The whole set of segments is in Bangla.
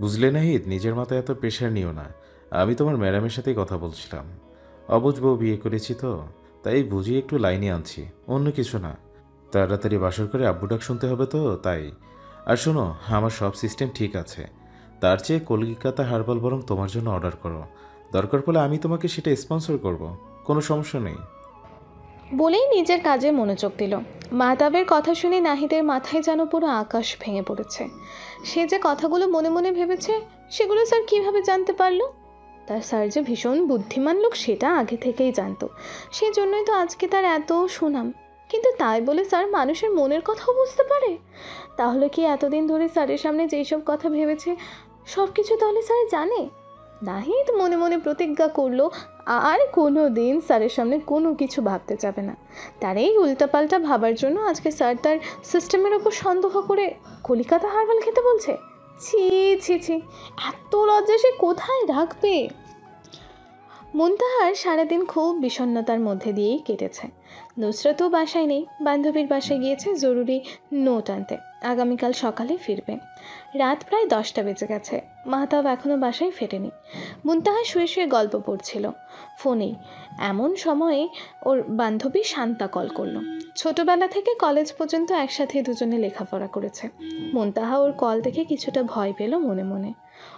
বুঝলে নাহিদ, নিজের মাথায় এত প্রেশার নিও না। আমি তোমার ম্যাডামের সাথেই কথা বলছিলাম। অবুঝ বউ বিয়ে করেছি তো, তাই বুঝিয়ে একটু লাইনে আনছি, অন্য কিছু না। তাড়াতাড়ি বাসর করে আব্বু ডাক শুনতে হবে তো তাই। আর শোনো, আমার সব সিস্টেম ঠিক আছে। তার চেয়ে কলকাতা হার্বাল বরং তোমার জন্য অর্ডার করো। দরকার পড়লে আমি তোমাকে সেটা স্পন্সর করব, কোনো সমস্যা নেই। বলেই নিজের কাজে মনোযোগ দিল। মাহতাবের কথা শুনে নাহিদের মাথায় যেন পুরো আকাশ ভেঙে পড়েছে। সে যে কথাগুলো মনে মনে ভেবেছে, সেগুলো স্যার কিভাবে জানতে পারলো? তার স্যার যে ভীষণ বুদ্ধিমান লোক সেটা আগে থেকেই জানতো, সেই জন্যই তো আজকে তার এত সুনাম। কিন্তু তাই বলে স্যার মানুষের মনের কথাও বুঝতে পারে? তাহলে কি এতদিন ধরে স্যারের সামনে যেই সব কথা ভেবেছে সব কিছু তাহলে স্যার জানে? নাহিদ মনে মনে প্রতিজ্ঞা করলো আর কোনো দিন স্যারের সামনে কোনো কিছু ভাবতে যাবে না। তার এই উল্টাপাল্টা ভাবার জন্য আজকে স্যার তার সিস্টেমের ওপর সন্দেহ করে কলিকাতা হারবাল খেতে বলছে। ছি ছি ছি, এত লজ্জা সে কোথায় রাখবে? মুনতাহার সারাদিন খুব বিষণ্ণতার মধ্যে দিয়েই কেটেছে। নুসরাতও বাসায় নেই, বান্ধবীর বাসায় গিয়েছে জরুরি নোট আনতে। আগামীকাল সকালে ফিরবে। রাত প্রায় 10টা বেজে গেছে, মাহতাব এখনও বাসায় ফেরেনি। মুনতাহা শুয়ে শুয়ে গল্প পড়ছিল ফোনেই। এমন সময়ে ওর বান্ধবী শান্তা কল করলো। ছোটবেলা থেকে কলেজ পর্যন্ত একসাথে দুজনে লেখাপড়া করেছে। মুনতাহা ওর কল দেখে কিছুটা ভয় পেল মনে মনে।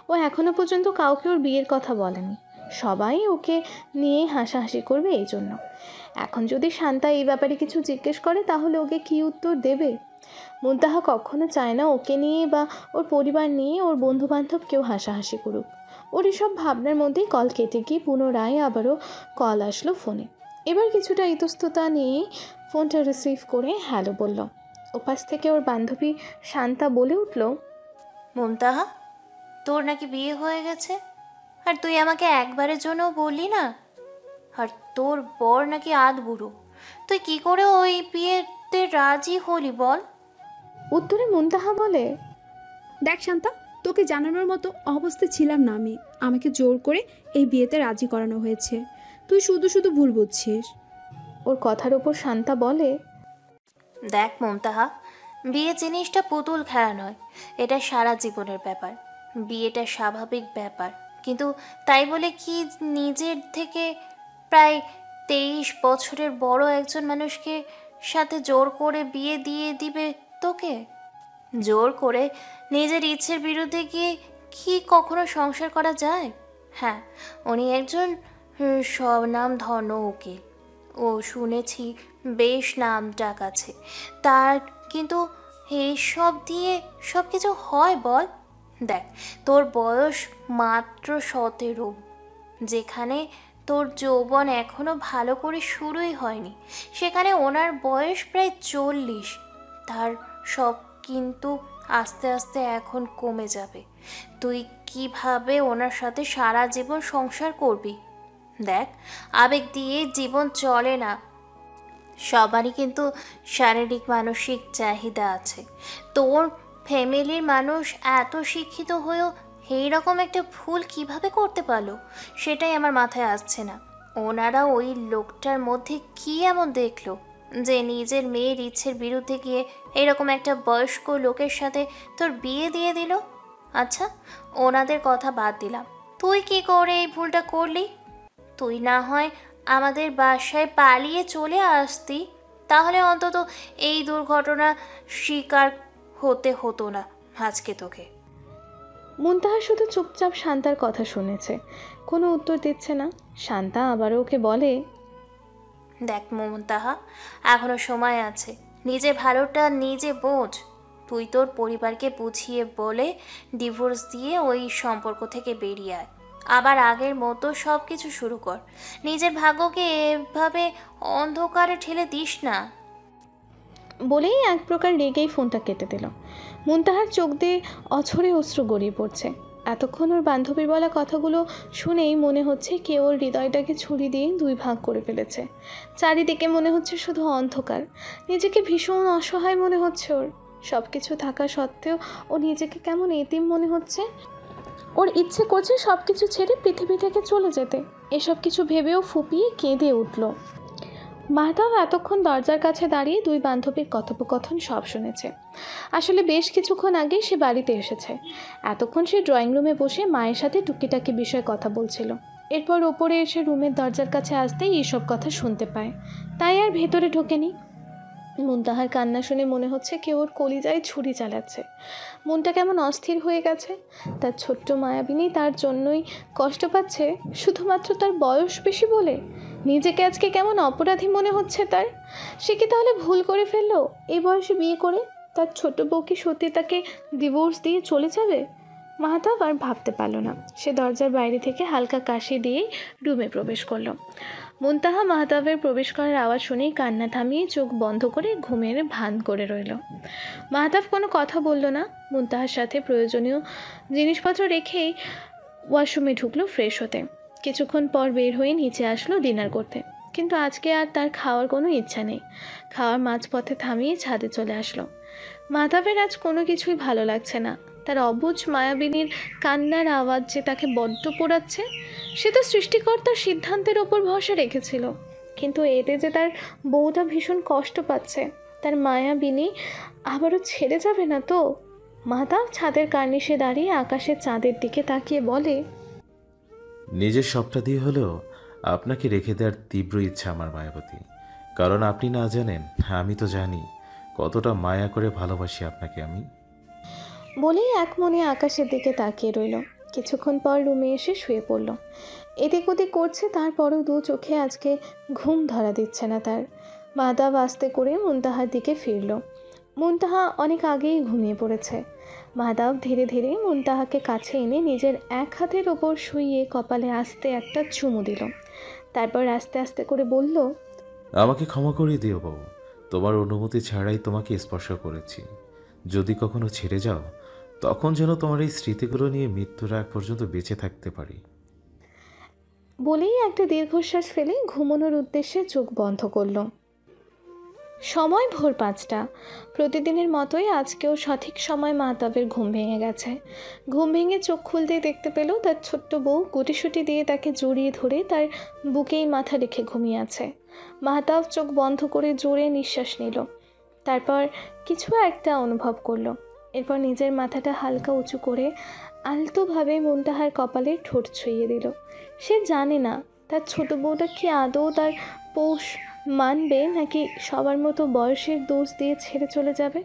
ও এখনো পর্যন্ত কাউকে ওর বিয়ের কথা বলেনি, সবাই ওকে নিয়ে হাসাহাসি করবে এই জন্য। এখন যদি শান্তা এই ব্যাপারে কিছু জিজ্ঞেস করে তাহলে ওকে কী উত্তর দেবে? মুনতাহা কখনো চায় না ওকে নিয়ে বা ওর পরিবার নিয়ে ওর বন্ধুবান্ধব কেউ হাসাহাসি করুক। ওর এসব ভাবনার মধ্যেই কল কেটে গিয়ে পুনরায় আবারও কল আসলো ফোনে। এবার কিছুটা ইতস্ততা নিয়ে ফোনটা রিসিভ করে হ্যালো বলল। ওপাশ থেকে ওর বান্ধবী শান্তা বলে উঠল, মুমতাহা, তোর নাকি বিয়ে হয়ে গেছে, আর তুই আমাকে একবারের জন্যও বললি না। আর তোর বর নাকি আধ বুড়ো, তুই কি করে ওই বিয়েতে রাজি হলি বল? উত্তরে মুনতাহা বলে, দেখ শান্তা, তোকে জানানোর মতো অবস্থায় ছিলাম না আমি। আমাকে জোর করে এই বিয়েতে রাজি করানো হয়েছে। তুই শুধু শুধু ভুল বুঝছিস। ওর কথার ওপর শান্তা বলে, দেখ মুমতাহা, বিয়ে জিনিসটা পুতুল খেলা নয়, এটা সারা জীবনের ব্যাপার। বিয়েটা স্বাভাবিক ব্যাপার, কিন্তু তাই বলে কি নিজের থেকে প্রায় 23 বছরের বড় একজন মানুষকে সাথে জোর করে বিয়ে দিয়ে দিবে তোকে? জোর করে নিজের ইচ্ছের বিরুদ্ধে গিয়ে কি কখনো সংসার করা যায়? হ্যাঁ, উনি একজন স্বনামধন্য উকিল, ও শুনেছি বেশ নাম ডাক আছে তার। কিন্তু এইসব দিয়ে সব কিছু হয় বল? দেখ, তোর বয়স মাত্র 17, যেখানে তোর যৌবন এখনো ভালো করে শুরুই হয়নি, সেখানে ওনার বয়স প্রায় 40। তার সব কিন্তু আস্তে আস্তে এখন কমে যাবে। তুই কিভাবে ওনার সাথে সারা জীবন সংসার করবি? দেখ, আবেগ দিয়ে জীবন চলে না। সবারই কিন্তু শারীরিক মানসিক চাহিদা আছে। তোর ফ্যামিলির মানুষ এত শিক্ষিত হয়েও এইরকম একটা ভুল কিভাবে করতে পারলো, সেটাই আমার মাথায় আসছে না। ওনারা ওই লোকটার মধ্যে কি এমন দেখলো যে নিজের মেয়ের ইচ্ছের বিরুদ্ধে গিয়ে এরকম একটা বয়স্ক লোকের সাথে তোর বিয়ে দিয়ে দিল? আচ্ছা, ওনাদের কথা বাদ দিলাম, তুই কি করে এই ভুলটা করলি? তুই না হয় আমাদের বাসায় পালিয়ে চলে আসতি, তাহলে অন্তত এই দুর্ঘটনা শিকার হতে হতো না আজকে তোকে। মুনতাহা শুধু চুপচাপ শান্তার কথা শুনেছে, কোনো উত্তর দিচ্ছে না। শান্তা আবারও ওকে বলে, দেখ মুমতাহা, এখনো সময় আছে, নিজের ভালোটা নিজে বোঝ। তুই তোর পরিবারকে বুঝিয়ে বলে ডিভোর্স দিয়ে ওই সম্পর্ক থেকে বেরিয়ে আয়, আবার আগের মতো সব কিছু শুরু কর। নিজের ভাগ্যকে এভাবে অন্ধকারে ঠেলে দিস না। বলেই এক প্রকার রেগেই ফোনটা কেটে দিল। মুনতাহার চোখ দিয়ে অঝরে অশ্রু গড়িয়ে পড়ছে। এতক্ষণ ওর বান্ধবীর বলা কথাগুলো শুনেই মনে হচ্ছে কেউ ওর হৃদয়টাকে ছুরি দিয়ে দুই ভাগ করে ফেলেছে। চারিদিকে মনে হচ্ছে শুধু অন্ধকার। নিজেকে ভীষণ অসহায় মনে হচ্ছে ওর। সব কিছু থাকা সত্ত্বেও ও নিজেকে কেমন এতিম মনে হচ্ছে। ওর ইচ্ছে করছে সব কিছু ছেড়ে পৃথিবী থেকে চলে যেতে। এসব কিছু ভেবেও ফুপিয়ে কেঁদে উঠল। মাহতাব এতক্ষণ দরজার কাছে দাঁড়িয়ে দুই বান্ধবীর কথোপকথন সব শুনেছে। আসলে বেশ কিছুক্ষণ আগে সে বাড়িতে এসেছে। এতক্ষণ সে ড্রয়িং রুমে বসে মায়ের সাথে টুকিটাকি বিষয়ে কথা বলছিল। এরপর ওপরে এসে রুমের দরজার কাছে আসতেই এইসব কথা শুনতে পায়, তাই আর ভেতরে ঢোকেনি। মুনতাহার কান্না শুনে মনে হচ্ছে কেউ ওর কলিজায় ছুরি চালাচ্ছে। মনটা কেমন অস্থির হয়ে গেছে। তার ছোট্ট মায়াবিনী তার জন্যই কষ্ট পাচ্ছে শুধুমাত্র তার বয়স বেশি বলে। নিজেকে আজকে কেমন অপরাধী মনে হচ্ছে তার। সে কি তাহলে ভুল করে ফেললো এই বয়সে বিয়ে করে? তার ছোট বউ কি সত্যি তাকে ডিভোর্স দিয়ে চলে যাবে? মাহতাব আর ভাবতে পারল না। সে দরজার বাইরে থেকে হালকা কাশি দিয়ে রুমে প্রবেশ করলো। মুনতাহা মাহতাবের প্রবেশ করার আওয়াজ শুনেই কান্না থামিয়ে চোখ বন্ধ করে ঘুমের ভান করে রইল। মাহতাব কোনো কথা বলল না। মুনতাহার সাথে প্রয়োজনীয় জিনিসপত্র রেখেই ওয়াশরুমে ঢুকলো ফ্রেশ হতে। কিছুক্ষণ পর বের হয়ে নিচে আসলো ডিনার করতে, কিন্তু আজকে আর তার খাওয়ার কোনো ইচ্ছা নেই। খাওয়ার মাঝপথে থামিয়ে ছাদে চলে আসলো। মাহতাবের আজ কোনো কিছুই ভালো লাগছে না। তার অবুঝ মায়াবিনীর কান্নার আওয়াজ যে তাকে বড্ড পোড়াচ্ছে। সে তো সৃষ্টিকর্তার সিদ্ধান্তের ওপর ভরসা রেখেছিল, কিন্তু এতে যে তার বউটা ভীষণ কষ্ট পাচ্ছে। তার মায়াবিনী আবারও ছেড়ে যাবে না তো? মাহতাব ছাদের কার্নিশে দাঁড়িয়ে আকাশের চাঁদের দিকে তাকিয়ে বলে, নিজের সবটা দিয়ে হলেও আপনাকে রেখে দেওয়ার তীব্র ইচ্ছা আমার মায়াবতী। কারণ আপনি না জানেন, আমি তো জানি কতটা মায়া করে ভালোবাসি আপনাকে আমি। বলেই এক মনে আকাশের দিকে তাকিয়ে রইল। কিছুক্ষণ পর রুমে এসে শুয়ে পড়ল। এদিক ওদিক করছে, তারপরও দু চোখে আজকে ঘুম ধরা দিচ্ছে না তার। মাহতাব আস্তে করে মুনতাহার দিকে ফিরল। মুনতাহা অনেক আগেই ঘুমিয়ে পড়েছে। মাহতাব ধীরে ধীরে মুনতাহাকে কাছে এনে নিজের এক হাতের ওপর শুইয়ে কপালে আস্তে একটা চুমু দিল। তারপর আস্তে আস্তে করে বলল, আমাকে ক্ষমা করে দিও বউ, তোমার অনুমতি ছাড়াই তোমাকে স্পর্শ করেছি। যদি কখনো ছেড়ে যাও, তখন যেন তোমার এই স্মৃতিগুলো নিয়ে মৃত্যুর আগ পর্যন্ত বেঁচে থাকতে পারি। বলেই একটা দীর্ঘশ্বাস ফেলে ঘুমানোর উদ্দেশ্যে চোখ বন্ধ করল। সময় ভোর 5টা। প্রতিদিনের মতোই আজকেও সঠিক সময় মাহতাবের ঘুম ভেঙে গেছে। ঘুম ভেঙে চোখ খুলতেই দেখতে পেল তার ছোট্ট বউ গুটিসুটি দিয়ে তাকে জড়িয়ে ধরে তার বুকেই মাথা রেখে ঘুমিয়ে আছে। মাহতাব চোখ বন্ধ করে জোরে নিঃশ্বাস নিল। তারপর কিছু একটা অনুভব করলো। এরপর নিজের মাথাটা হালকা উঁচু করে আলতোভাবে মুনতাহার কপালে ঠোঁট ছুঁয়ে দিল। সে জানে না তার ছোট বউটা কি আদৌ তার পৌষ মানবে, নাকি সবার মতো বয়সের দোষ দিয়ে ছেড়ে চলে যাবে।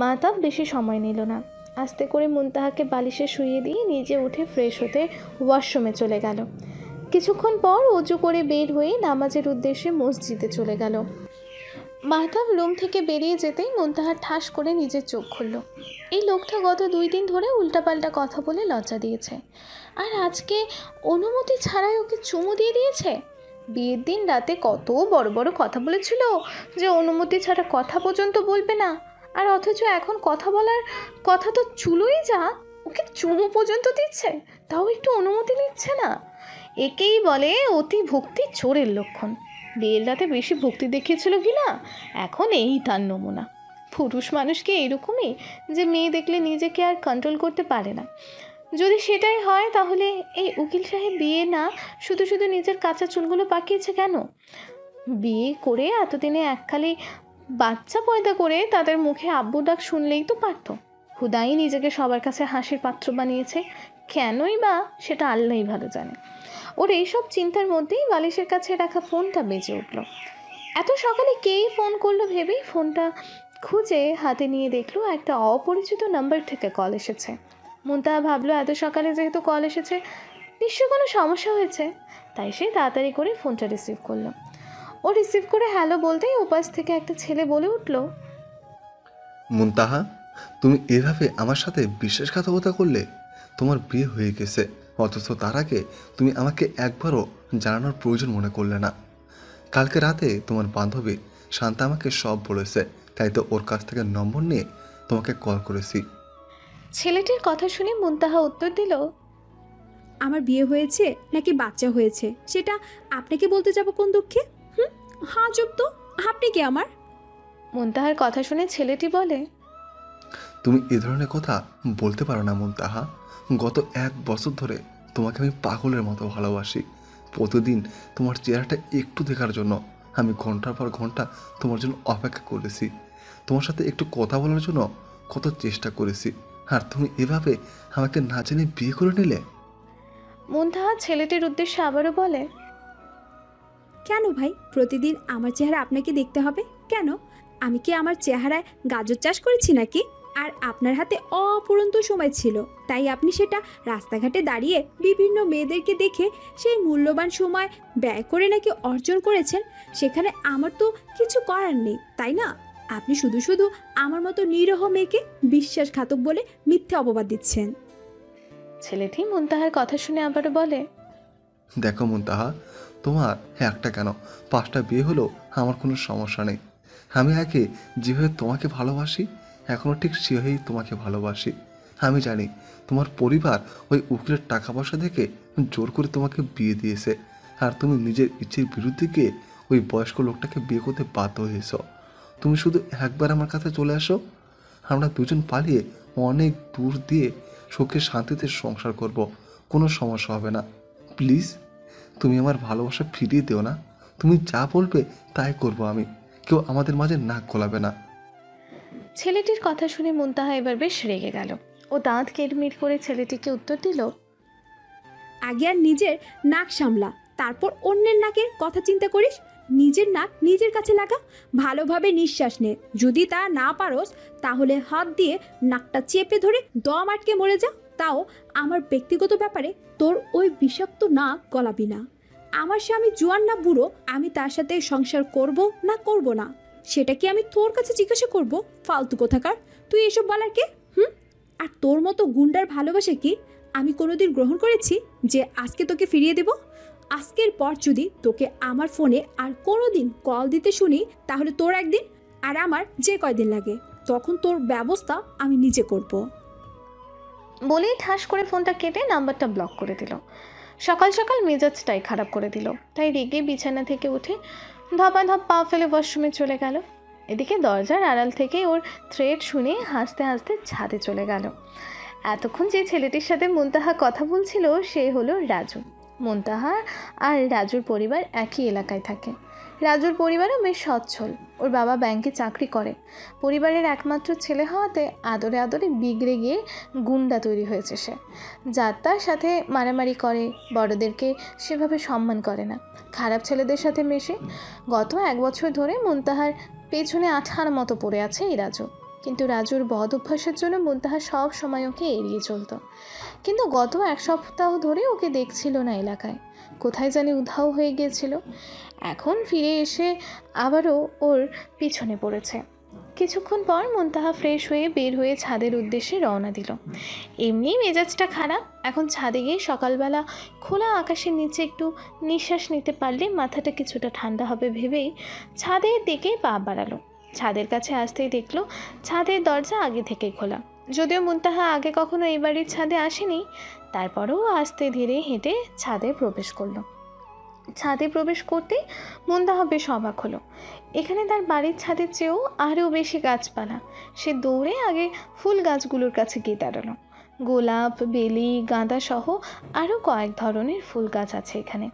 মাহতাব বেশি সময় নিল না। আস্তে করে মুনতাহাকে বালিশে শুইয়ে দিয়ে নিজে উঠে ফ্রেশ হতে ওয়াশরুমে চলে গেল। কিছুক্ষণ পর অজু করে বের হয়ে নামাজের উদ্দেশ্যে মসজিদে চলে গেল। মাহতাব রুম থেকে বেরিয়ে যেতেই মুনতাহা ঠাস করে নিজের চোখ খুলল। এই লোকটা গত 2 দিন ধরে উল্টাপাল্টা কথা বলে লজ্জা দিয়েছে, আর আজকে অনুমতি ছাড়াই ওকে চুমু দিয়ে দিয়েছে। বিয়ের দিন রাতে কত বড় বড় কথা বলেছিল যে অনুমতি ছাড়া কথা পর্যন্ত বলবে না, আর অথচ এখন কথা বলার কথা তো চুলোই যা, ওকে চুমু পর্যন্ত দিচ্ছে, তাও একটু অনুমতি নিচ্ছে না। একেই বলে অতি ভক্তি চোরের লক্ষণ। বিয়ের রাতে বেশি ভক্তি দেখিয়েছিল কি না, এখন এই তার নমুনা। পুরুষ মানুষকে এইরকমই, যে মেয়ে দেখলে নিজেকে আর কন্ট্রোল করতে পারে না। যদি সেটাই হয় তাহলে এই উকিল সাহেব বিয়ে না শুধু শুধু নিজের কাঁচা চুলগুলো পাকিয়েছে কেন? বিয়ে করে এতদিনে একখালি বাচ্চা পয়দা করে তাদের মুখে আব্বু ডাক শুনলেই তো পারত। হুদাই নিজেকে সবার কাছে হাসির পাত্র বানিয়েছে, কেনই বা সেটা আল্লাহই ভালো জানে। ওর এইসব চিন্তার মধ্যেই বালিশের কাছে রাখা ফোনটা বেজে উঠল। এত সকালে কেই ফোন করলো ভেবেই ফোনটা খুঁজে হাতে নিয়ে দেখলো একটা অপরিচিত নাম্বার থেকে কল এসেছে। মুনতাহা ভাবলো এত সকালে যেহেতু কল এসেছে নিশ্চয় কোনো সমস্যা হয়েছে, তাই সে তাড়াতাড়ি করে ফোনটা রিসিভ করলো। ও রিসিভ করে হ্যালো বলতেই উপাস থেকে একটা ছেলে বলে উঠল, মুনতাহা, তুমি এভাবে আমার সাথে বিশ্বাসঘাতকতা করলে? তোমার বিয়ে হয়ে গেছে, অথচ তার আগে তুমি আমাকে একবারও জানানোর প্রয়োজন মনে করলে না। কালকে রাতে তোমার বান্ধবী শান্তা আমাকে সব বলেছে, তাই তো ওর কাছ থেকে নম্বর নিয়ে তোমাকে কল করেছি। ছেলেটির কথা শুনে মুনতাহা উত্তর দিল, আমার বিয়ে হয়েছে নাকি বাচ্চা হয়েছে সেটা আপনাকে বলতে যাব কোন দুঃখে? হ্যাঁ চুপ তো, আপনি কি আমার? মুনতাহার কথা শুনে ছেলেটি বলে, তুমি এ ধরনের কথা বলতে পারো না মুনতাহা। গত 1 বছর ধরে তোমাকে আমি পাগলের মতো ভালোবাসি। প্রতিদিন তোমার চেহারাটা একটু দেখার জন্য আমি ঘন্টার পর ঘন্টা তোমার জন্য অপেক্ষা করেছি, তোমার সাথে একটু কথা বলার জন্য কত চেষ্টা করেছি, আর তুমি এভাবে আমাকে না জেনে বিয়ে করে নিলে। মুনতাহা ছেলেটির উদ্দেশ্যে আবারও বলে, কেন ভাই প্রতিদিন আমার চেহারা আপনাকে দেখতে হবে কেন? আমি কি আমার চেহারায় গাজর চাষ করেছি নাকি? আর আপনার হাতে অপরন্ত সময় ছিল, তাই আপনি সেটা রাস্তাঘাটে দাঁড়িয়ে বিভিন্ন মেয়েদেরকে দেখে সেই মূল্যবান সময় ব্যয় করে নাকি অর্জন করেছেন। সেখানে আমার তো কিছু করার নেই, তাই না? আপনি শুধু শুধু আমার মতো নিরহ মেয়েকে বিশ্বাসঘাতক বলে মিথ্যে অপবাদ দিচ্ছেন। ছেলেটি মুনতাহার কথা শুনে আবারও বলে, দেখো মুনতাহা, তোমার একটা কেন 5টা বিয়ে হলো আমার কোনো সমস্যা নেই। আমি আগে যেভাবে তোমাকে ভালোবাসি এখনও ঠিক সেভাবেই তোমাকে ভালোবাসি। আমি জানি তোমার পরিবার ওই উকিলের টাকা পয়সা দেখে জোর করে তোমাকে বিয়ে দিয়েছে, আর তুমি নিজের ইচ্ছের বিরুদ্ধে গিয়ে ওই বয়স্ক লোকটাকে বিয়ে করতে বাধ্য হয়েছ। তুমি শুধু একবার আমার কাছে চলে আসো, আমরা দুজন পালিয়ে অনেক দূর দিয়ে সুখে শান্তিতে সংসার করব, কোনো সমস্যা হবে না। প্লিজ তুমি আমার ভালোবাসা ফিরিয়ে দিও না। তুমি যা বলবে তাই করব আমি, কেউ আমাদের মাঝে নাক গলাবে না। ছেলেটির কথা শুনে মুনতাহা এবার বেশ রেগে গেল। ও দাঁত কিরমির করে ছেলেটিকে উত্তর দিল, আগে আর নিজের নাক সামলা, তারপর অন্যের নাকের কথা চিন্তা করিস। নিজের নাক নিজের কাছে লাগা, ভালোভাবে নিঃশ্বাস নে। যদি তা না পারোস তাহলে হাত দিয়ে নাকটা চেপে ধরে দম আটকে মরে যা। তাও আমার ব্যক্তিগত ব্যাপারে তোর ওই বিষাক্ত নাক গলাবি না। আমার স্বামী জোয়ান না বুড়ো, আমি তার সাথে সংসার করব না করব না সেটা কি আমি তোর কাছে জিজ্ঞাসা করব? ফালতু কোথাকার, তুই এসব বলার কে? আর তোর মতো গুন্ডার ভালোবাসে কি আমি কোনোদিন গ্রহণ করেছি যে আজকে তোকে ফিরিয়ে দেব? আজকের পর যদি তোকে আমার ফোনে আর কোনোদিন কল দিতে শুনি তাহলে তোর একদিন আর আমার যে কয়দিন লাগে তখন তোর ব্যবস্থা আমি নিজে করব। বলেই ঠাস করে ফোনটা কেটে নাম্বারটা ব্লক করে দিল। সকাল সকাল মেজাজটাই খারাপ করে দিল, তাই রেগে বিছানা থেকে উঠে ধপাধপ পা ফেলে ওয়াশরুমে চলে গেল। এদিকে দরজার আড়াল থেকে ওর থ্রেড শুনে হাসতে হাসতে ছাদে চলে গেল। এতক্ষণ যে ছেলেটির সাথে মুনতাহা কথা বলছিল সে হলো রাজু। মুনতাহা আর রাজুর পরিবার একই এলাকায় থাকে। রাজুর পরিবারও বেশ সচ্ছল। ওর বাবা ব্যাংকে চাকরি করে। পরিবারের একমাত্র ছেলে হওয়াতে আদরে আদরে বিগড়ে গিয়ে গুন্ডা তৈরি হয়েছে সে। যার তার সাথে মারামারি করে, বড়দেরকে সেভাবে সম্মান করে না, খারাপ ছেলেদের সাথে মেশে। গত 1 বছর ধরে মুনতাহার পেছনে আঠার মতো পড়ে আছে এই রাজু। কিন্তু রাজুর বদ অভ্যাসের জন্য মুনতাহা সব সময় ওকে এড়িয়ে চলত। কিন্তু গত 1 সপ্তাহ ধরে ওকে দেখছিল না এলাকায়, কোথায় জানি উধাও হয়ে গিয়েছিল। এখন ফিরে এসে আবারও ওর পিছনে পড়েছে। কিছুক্ষণ পর মুনতাহা ফ্রেশ হয়ে বের হয়ে ছাদের উদ্দেশ্যে রওনা দিল। এমনি মেজাজটা খারাপ, এখন ছাদে গিয়ে সকালবেলা খোলা আকাশের নিচে একটু নিঃশ্বাস নিতে পারলে মাথাটা কিছুটা ঠান্ডা হবে ভেবেই ছাদের দিকে পা বাড়ালো। ছাদের কাছে আসতেই দেখলো ছাদের দরজা আগে থেকেই খোলা। যদিও মুনতাহা আগে কখনো এই বাড়ির ছাদে আসেনি, তারপরেও আস্তে ধীরে হেঁটে ছাদে প্রবেশ করলো। ছাদে প্রবেশ করতেই মুনতাহা বেশ অবাক হলো। এখানে তার বাড়ির ছাদের চেয়েও আরও বেশি গাছপালা। সে দৌড়ে আগে ফুল গাছগুলোর কাছে গিয়ে দাঁড়ালো। গোলাপ, বেলি, গাঁদা সহ আরও কয়েক ধরনের ফুল গাছ আছে এখানে।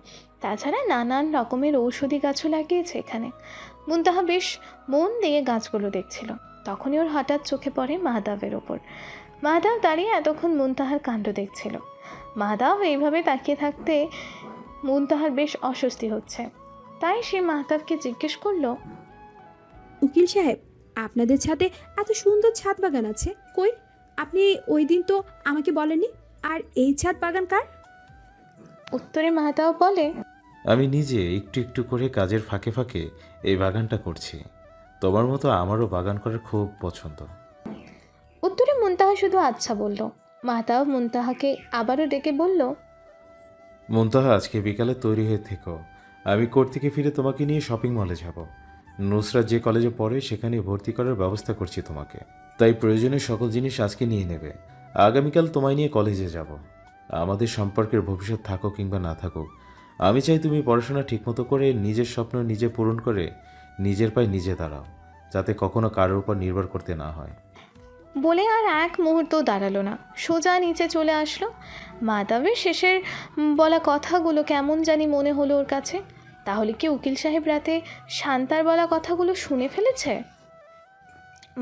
তাছাড়া নানান রকমের ঔষধি গাছও লাগিয়েছে এখানে। মুনতাহা বেশ মন দিয়ে গাছগুলো দেখছিল। তখনই ওর হঠাৎ চোখে পড়ে মাহতাবের ওপর। মাহতাব দাঁড়িয়ে এতক্ষণ মুনতাহার কাণ্ড দেখছিল। মাহতাব এইভাবে তাকিয়ে থাকতে মুনতাহার বেশ অস্বস্তি হচ্ছে, তাই সে মাহতাবকে জিজ্ঞেস করলো, উকিল সাহেব, আপনাদের ছাদে এত সুন্দর ছাদ বাগান আছে, কই? আপনি ওই দিন তো আমাকে বলেননি। আর এই ছাদ বাগান কার? উত্তরে মাহতাব বলে, আমি নিজে একটু একটু করে কাজের ফাঁকে ফাঁকে এই বাগানটা করছি। তোমার মতো আমারও বাগান করার খুব পছন্দ। উত্তরে মুনতাহা শুধু আচ্ছা বলল। মাহতাব মুনতাহাকে আবারও ডেকে বলল, মুনতাহা, আজকে বিকালে তৈরি হয়ে থেকো। আমি কোর্ট থেকে ফিরে তোমাকে নিয়ে শপিং মলে যাব। নুসরাত যে কলেজে পড়ে সেখানে ভর্তি করার ব্যবস্থা করছি তোমাকে, তাই প্রয়োজনীয় সকল জিনিস আজকে নিয়ে নেবে। আগামীকাল তোমায় নিয়ে কলেজে যাব। আমাদের সম্পর্কের ভবিষ্যৎ থাকো কিংবা না থাকুক, আমি চাই তুমি পড়াশোনা ঠিকমতো করে নিজের স্বপ্ন নিজে পূরণ করে নিজের পায়ে নিজে দাঁড়াও, যাতে কখনো কারোর উপর নির্ভর করতে না হয়। বলে আর এক মুহূর্ত দাঁড়ালো না, সোজা নিচে চলে আসলো। মাহতাবের শেষের বলা কথাগুলো কেমন জানি মনে হলো ওর কাছে। তাহলে কি উকিল সাহেব রাতে শান্তার বলা কথাগুলো শুনে ফেলেছে?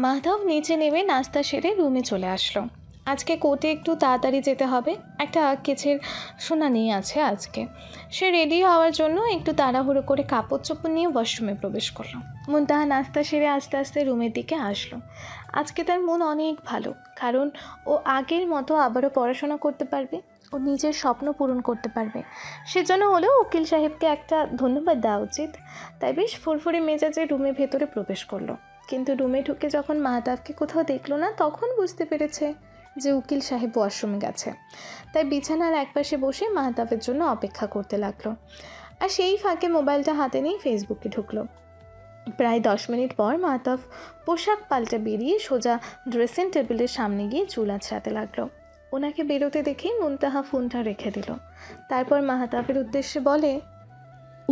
মাধব নিচে নেমে নাস্তা সেরে রুমে চলে আসলো। আজকে কোর্টে একটু তাড়াতাড়ি যেতে হবে, একটা কেসের শুনানি আছে আজকে। সে রেডি হওয়ার জন্য একটু তাড়াহুড়ো করে কাপড় চোপড় নিয়ে ওয়াশরুমে প্রবেশ করলো। মুনতাহা নাস্তা সেরে আস্তে আস্তে রুমের দিকে আসলো। আজকে তার মন অনেক ভালো, কারণ ও আগের মতো আবারও পড়াশোনা করতে পারবে, ও নিজের স্বপ্ন পূরণ করতে পারবে। সেজন্য হলেও উকিল সাহেবকে একটা ধন্যবাদ দেওয়া উচিত। তাই বেশ ফুরফুরে মেজাজে রুমের ভেতরে প্রবেশ করলো। কিন্তু রুমে ঢুকে যখন মাহতাবকে কোথাও দেখলো না, তখন বুঝতে পেরেছে যে উকিল সাহেব ওয়াশরুমে গেছে। তাই বিছানার একপাশে বসে মাহতাবের জন্য অপেক্ষা করতে লাগলো। আর সেই ফাঁকে মোবাইলটা হাতে নিয়ে ফেসবুকে ঢুকলো। প্রায় 10 মিনিট পর মাহতাব পোশাক পাল্টে বেরিয়ে সোজা ড্রেসিং টেবিলের সামনে গিয়ে চুল আঁচড়াতে লাগলো। ওনাকে বেরোতে দেখেই মুনতাহা ফোনটা রেখে দিল। তারপর মাহতাবের উদ্দেশ্যে বলে,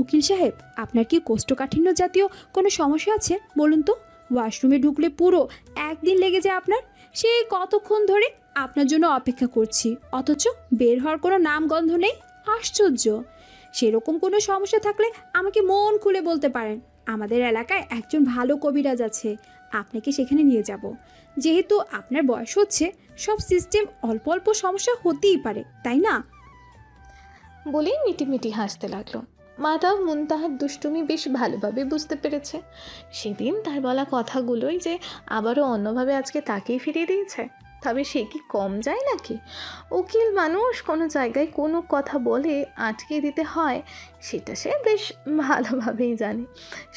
উকিল সাহেব, আপনার কি কোষ্ঠকাঠিন্য জাতীয় কোনো সমস্যা আছে বলুন তো? ওয়াশরুমে ঢুকলে পুরো একদিন লেগে যায় আপনার। সে কতক্ষণ ধরে আপনার জন্য অপেক্ষা করছি, অথচ বের হওয়ার কোনো নামগন্ধ নেই। আশ্চর্য। সেরকম কোনো সমস্যা থাকলে আমাকে মন খুলে বলতে পারেন। আমাদের এলাকায় একজন ভালো কবিরাজ আছে, আপনাকে সেখানে নিয়ে যাব। যেহেতু আপনার বয়স হচ্ছে, সব সিস্টেম অল্প অল্প সমস্যা হতেই পারে, তাই না? বলেই মিটিমিটি হাসতে লাগলো। মাধব মুনতাহার দুষ্টুমি বেশ ভালোভাবে বুঝতে পেরেছে। সেদিন তার বলা কথাগুলোই যে আবারও অন্যভাবে আজকে তাকেই ফিরিয়ে দিয়েছে। তবে সে কি কম যায় নাকি? উকিল মানুষ, কোনো জায়গায় কোনো কথা বলে আটকে দিতে হয় সেটা সে বেশ ভালোভাবেই জানে।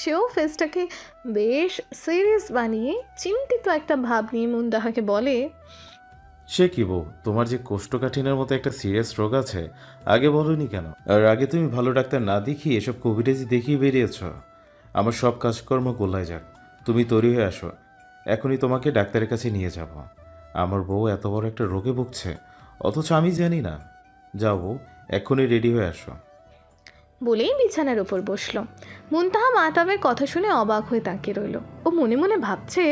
সেও ফেসটাকে বেশ সিরিয়াস বানিয়ে চিন্তিত একটা ভাব নিয়ে মুনতাহাকে বলে, সে কি বউ, তোমার যে কোষ্ঠকাঠিন্যের মতো একটা সিরিয়াস রোগ আছে, আগে বলোনি কেন? আর আগে তুমি ভালো ডাক্তার না দেখিয়ে এসব কবিরাজি দেখিয়ে বেরিয়েছ। আমার সব কাজকর্ম গোল্লায় যাক, তুমি তৈরি হয়ে আসো, এখনই তোমাকে ডাক্তারের কাছে নিয়ে যাব। আমার বউ এত বড় একটা রোগে ভুগছে, অথচ আমি জানি না। যাও বউ, এখনই রেডি হয়ে আসো। বলেই বিছানার উপর বসলো। মুনতাহা মাহতাবের কথা শুনে অবাক হয়ে তাকিয়ে রইল। ও মনে মনে ভাবছে,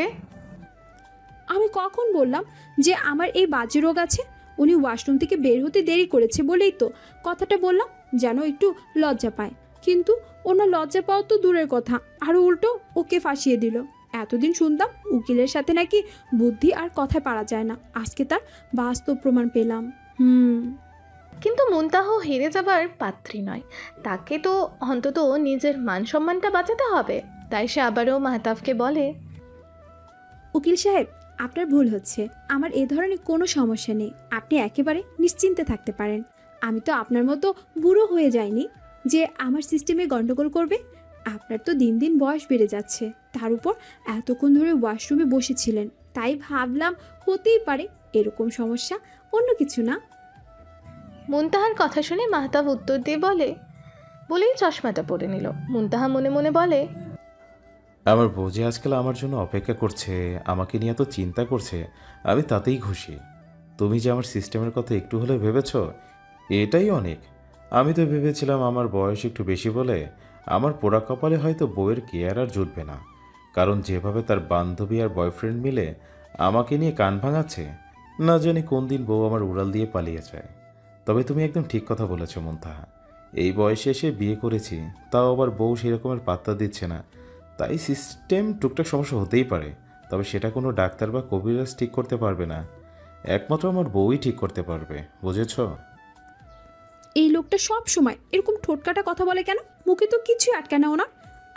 আমি কখন বললাম যে আমার এই বাজে রোগ আছে? উনি ওয়াশরুম থেকে বের হতে দেরি করেছে বলেই তো কথাটা বললাম, যেন একটু লজ্জা পায়। কিন্তু ওনার লজ্জা পাওয়া তো দূরের কথা, আরও উল্টো ওকে ফাঁসিয়ে দিল। এতদিন শুনতাম উকিলের সাথে নাকি বুদ্ধি আর কথায় পারা যায় না, আজকে তার বাস্তব প্রমাণ পেলাম। কিন্তু মুনতাহা হেরে যাবার পাত্রী নয়। তাকে তো অন্তত নিজের মান সম্মানটা বাঁচাতে হবে। তাই সে আবারও মাহতাবকে বলে, উকিল সাহেব, আপনার ভুল হচ্ছে। আমার এ ধরনের কোনো সমস্যা নেই, আপনি একেবারে নিশ্চিন্তে থাকতে পারেন। আমি তো আপনার মতো বুড়ো হয়ে যাইনি যে আমার সিস্টেমে গন্ডগোল করবে। আপনার তো দিন দিন বয়স বেড়ে যাচ্ছে, তার উপর এতক্ষণ ধরে ওয়াশরুমে বসেছিলেন, তাই ভাবলাম হতেই পারে এরকম সমস্যা, অন্য কিছু না। মুনতাহার কথা শুনে মাহতাব উত্তর দিয়ে বলেই চশমাটা পরে নিল। মুনতাহা মনে মনে বলে, আমার বউ যে আজকাল আমার জন্য অপেক্ষা করছে, আমাকে নিয়ে এত চিন্তা করছে, আমি তাতেই খুশি। তুমি যে আমার সিস্টেমের কথা একটু হলে ভেবেছ, এটাই অনেক। আমি তো ভেবেছিলাম আমার বয়স একটু বেশি বলে আমার পোড়া কপালে হয়তো বউয়ের কেয়ার আর জুটবে না, কারণ যেভাবে তার বান্ধবী আর বয়ফ্রেন্ড মিলে আমাকে নিয়ে কান ভাঙাচ্ছে, না জানি কোন দিন বউ আমার উড়াল দিয়ে পালিয়ে যায়। তবে তুমি একদম ঠিক কথা বলেছ মুনতাহা, এই বয়সে এসে বিয়ে করেছি, তাও আবার বউ সেরকমের পাত্তা দিচ্ছে না। তাই সিস্টেম টুকটাক সমস্যা হতেই পারে, তবে সেটা কোনো ডাক্তার বা কবিরাজ ঠিক করতে পারবে না, একমাত্র আমার বউই ঠিক করতে পারবে, বুঝেছ? এই লোকটা সব সময় এরকম ঠোটকাটা কথা বলে কেন? মুখে তো কিছুই আটকে না ওনার।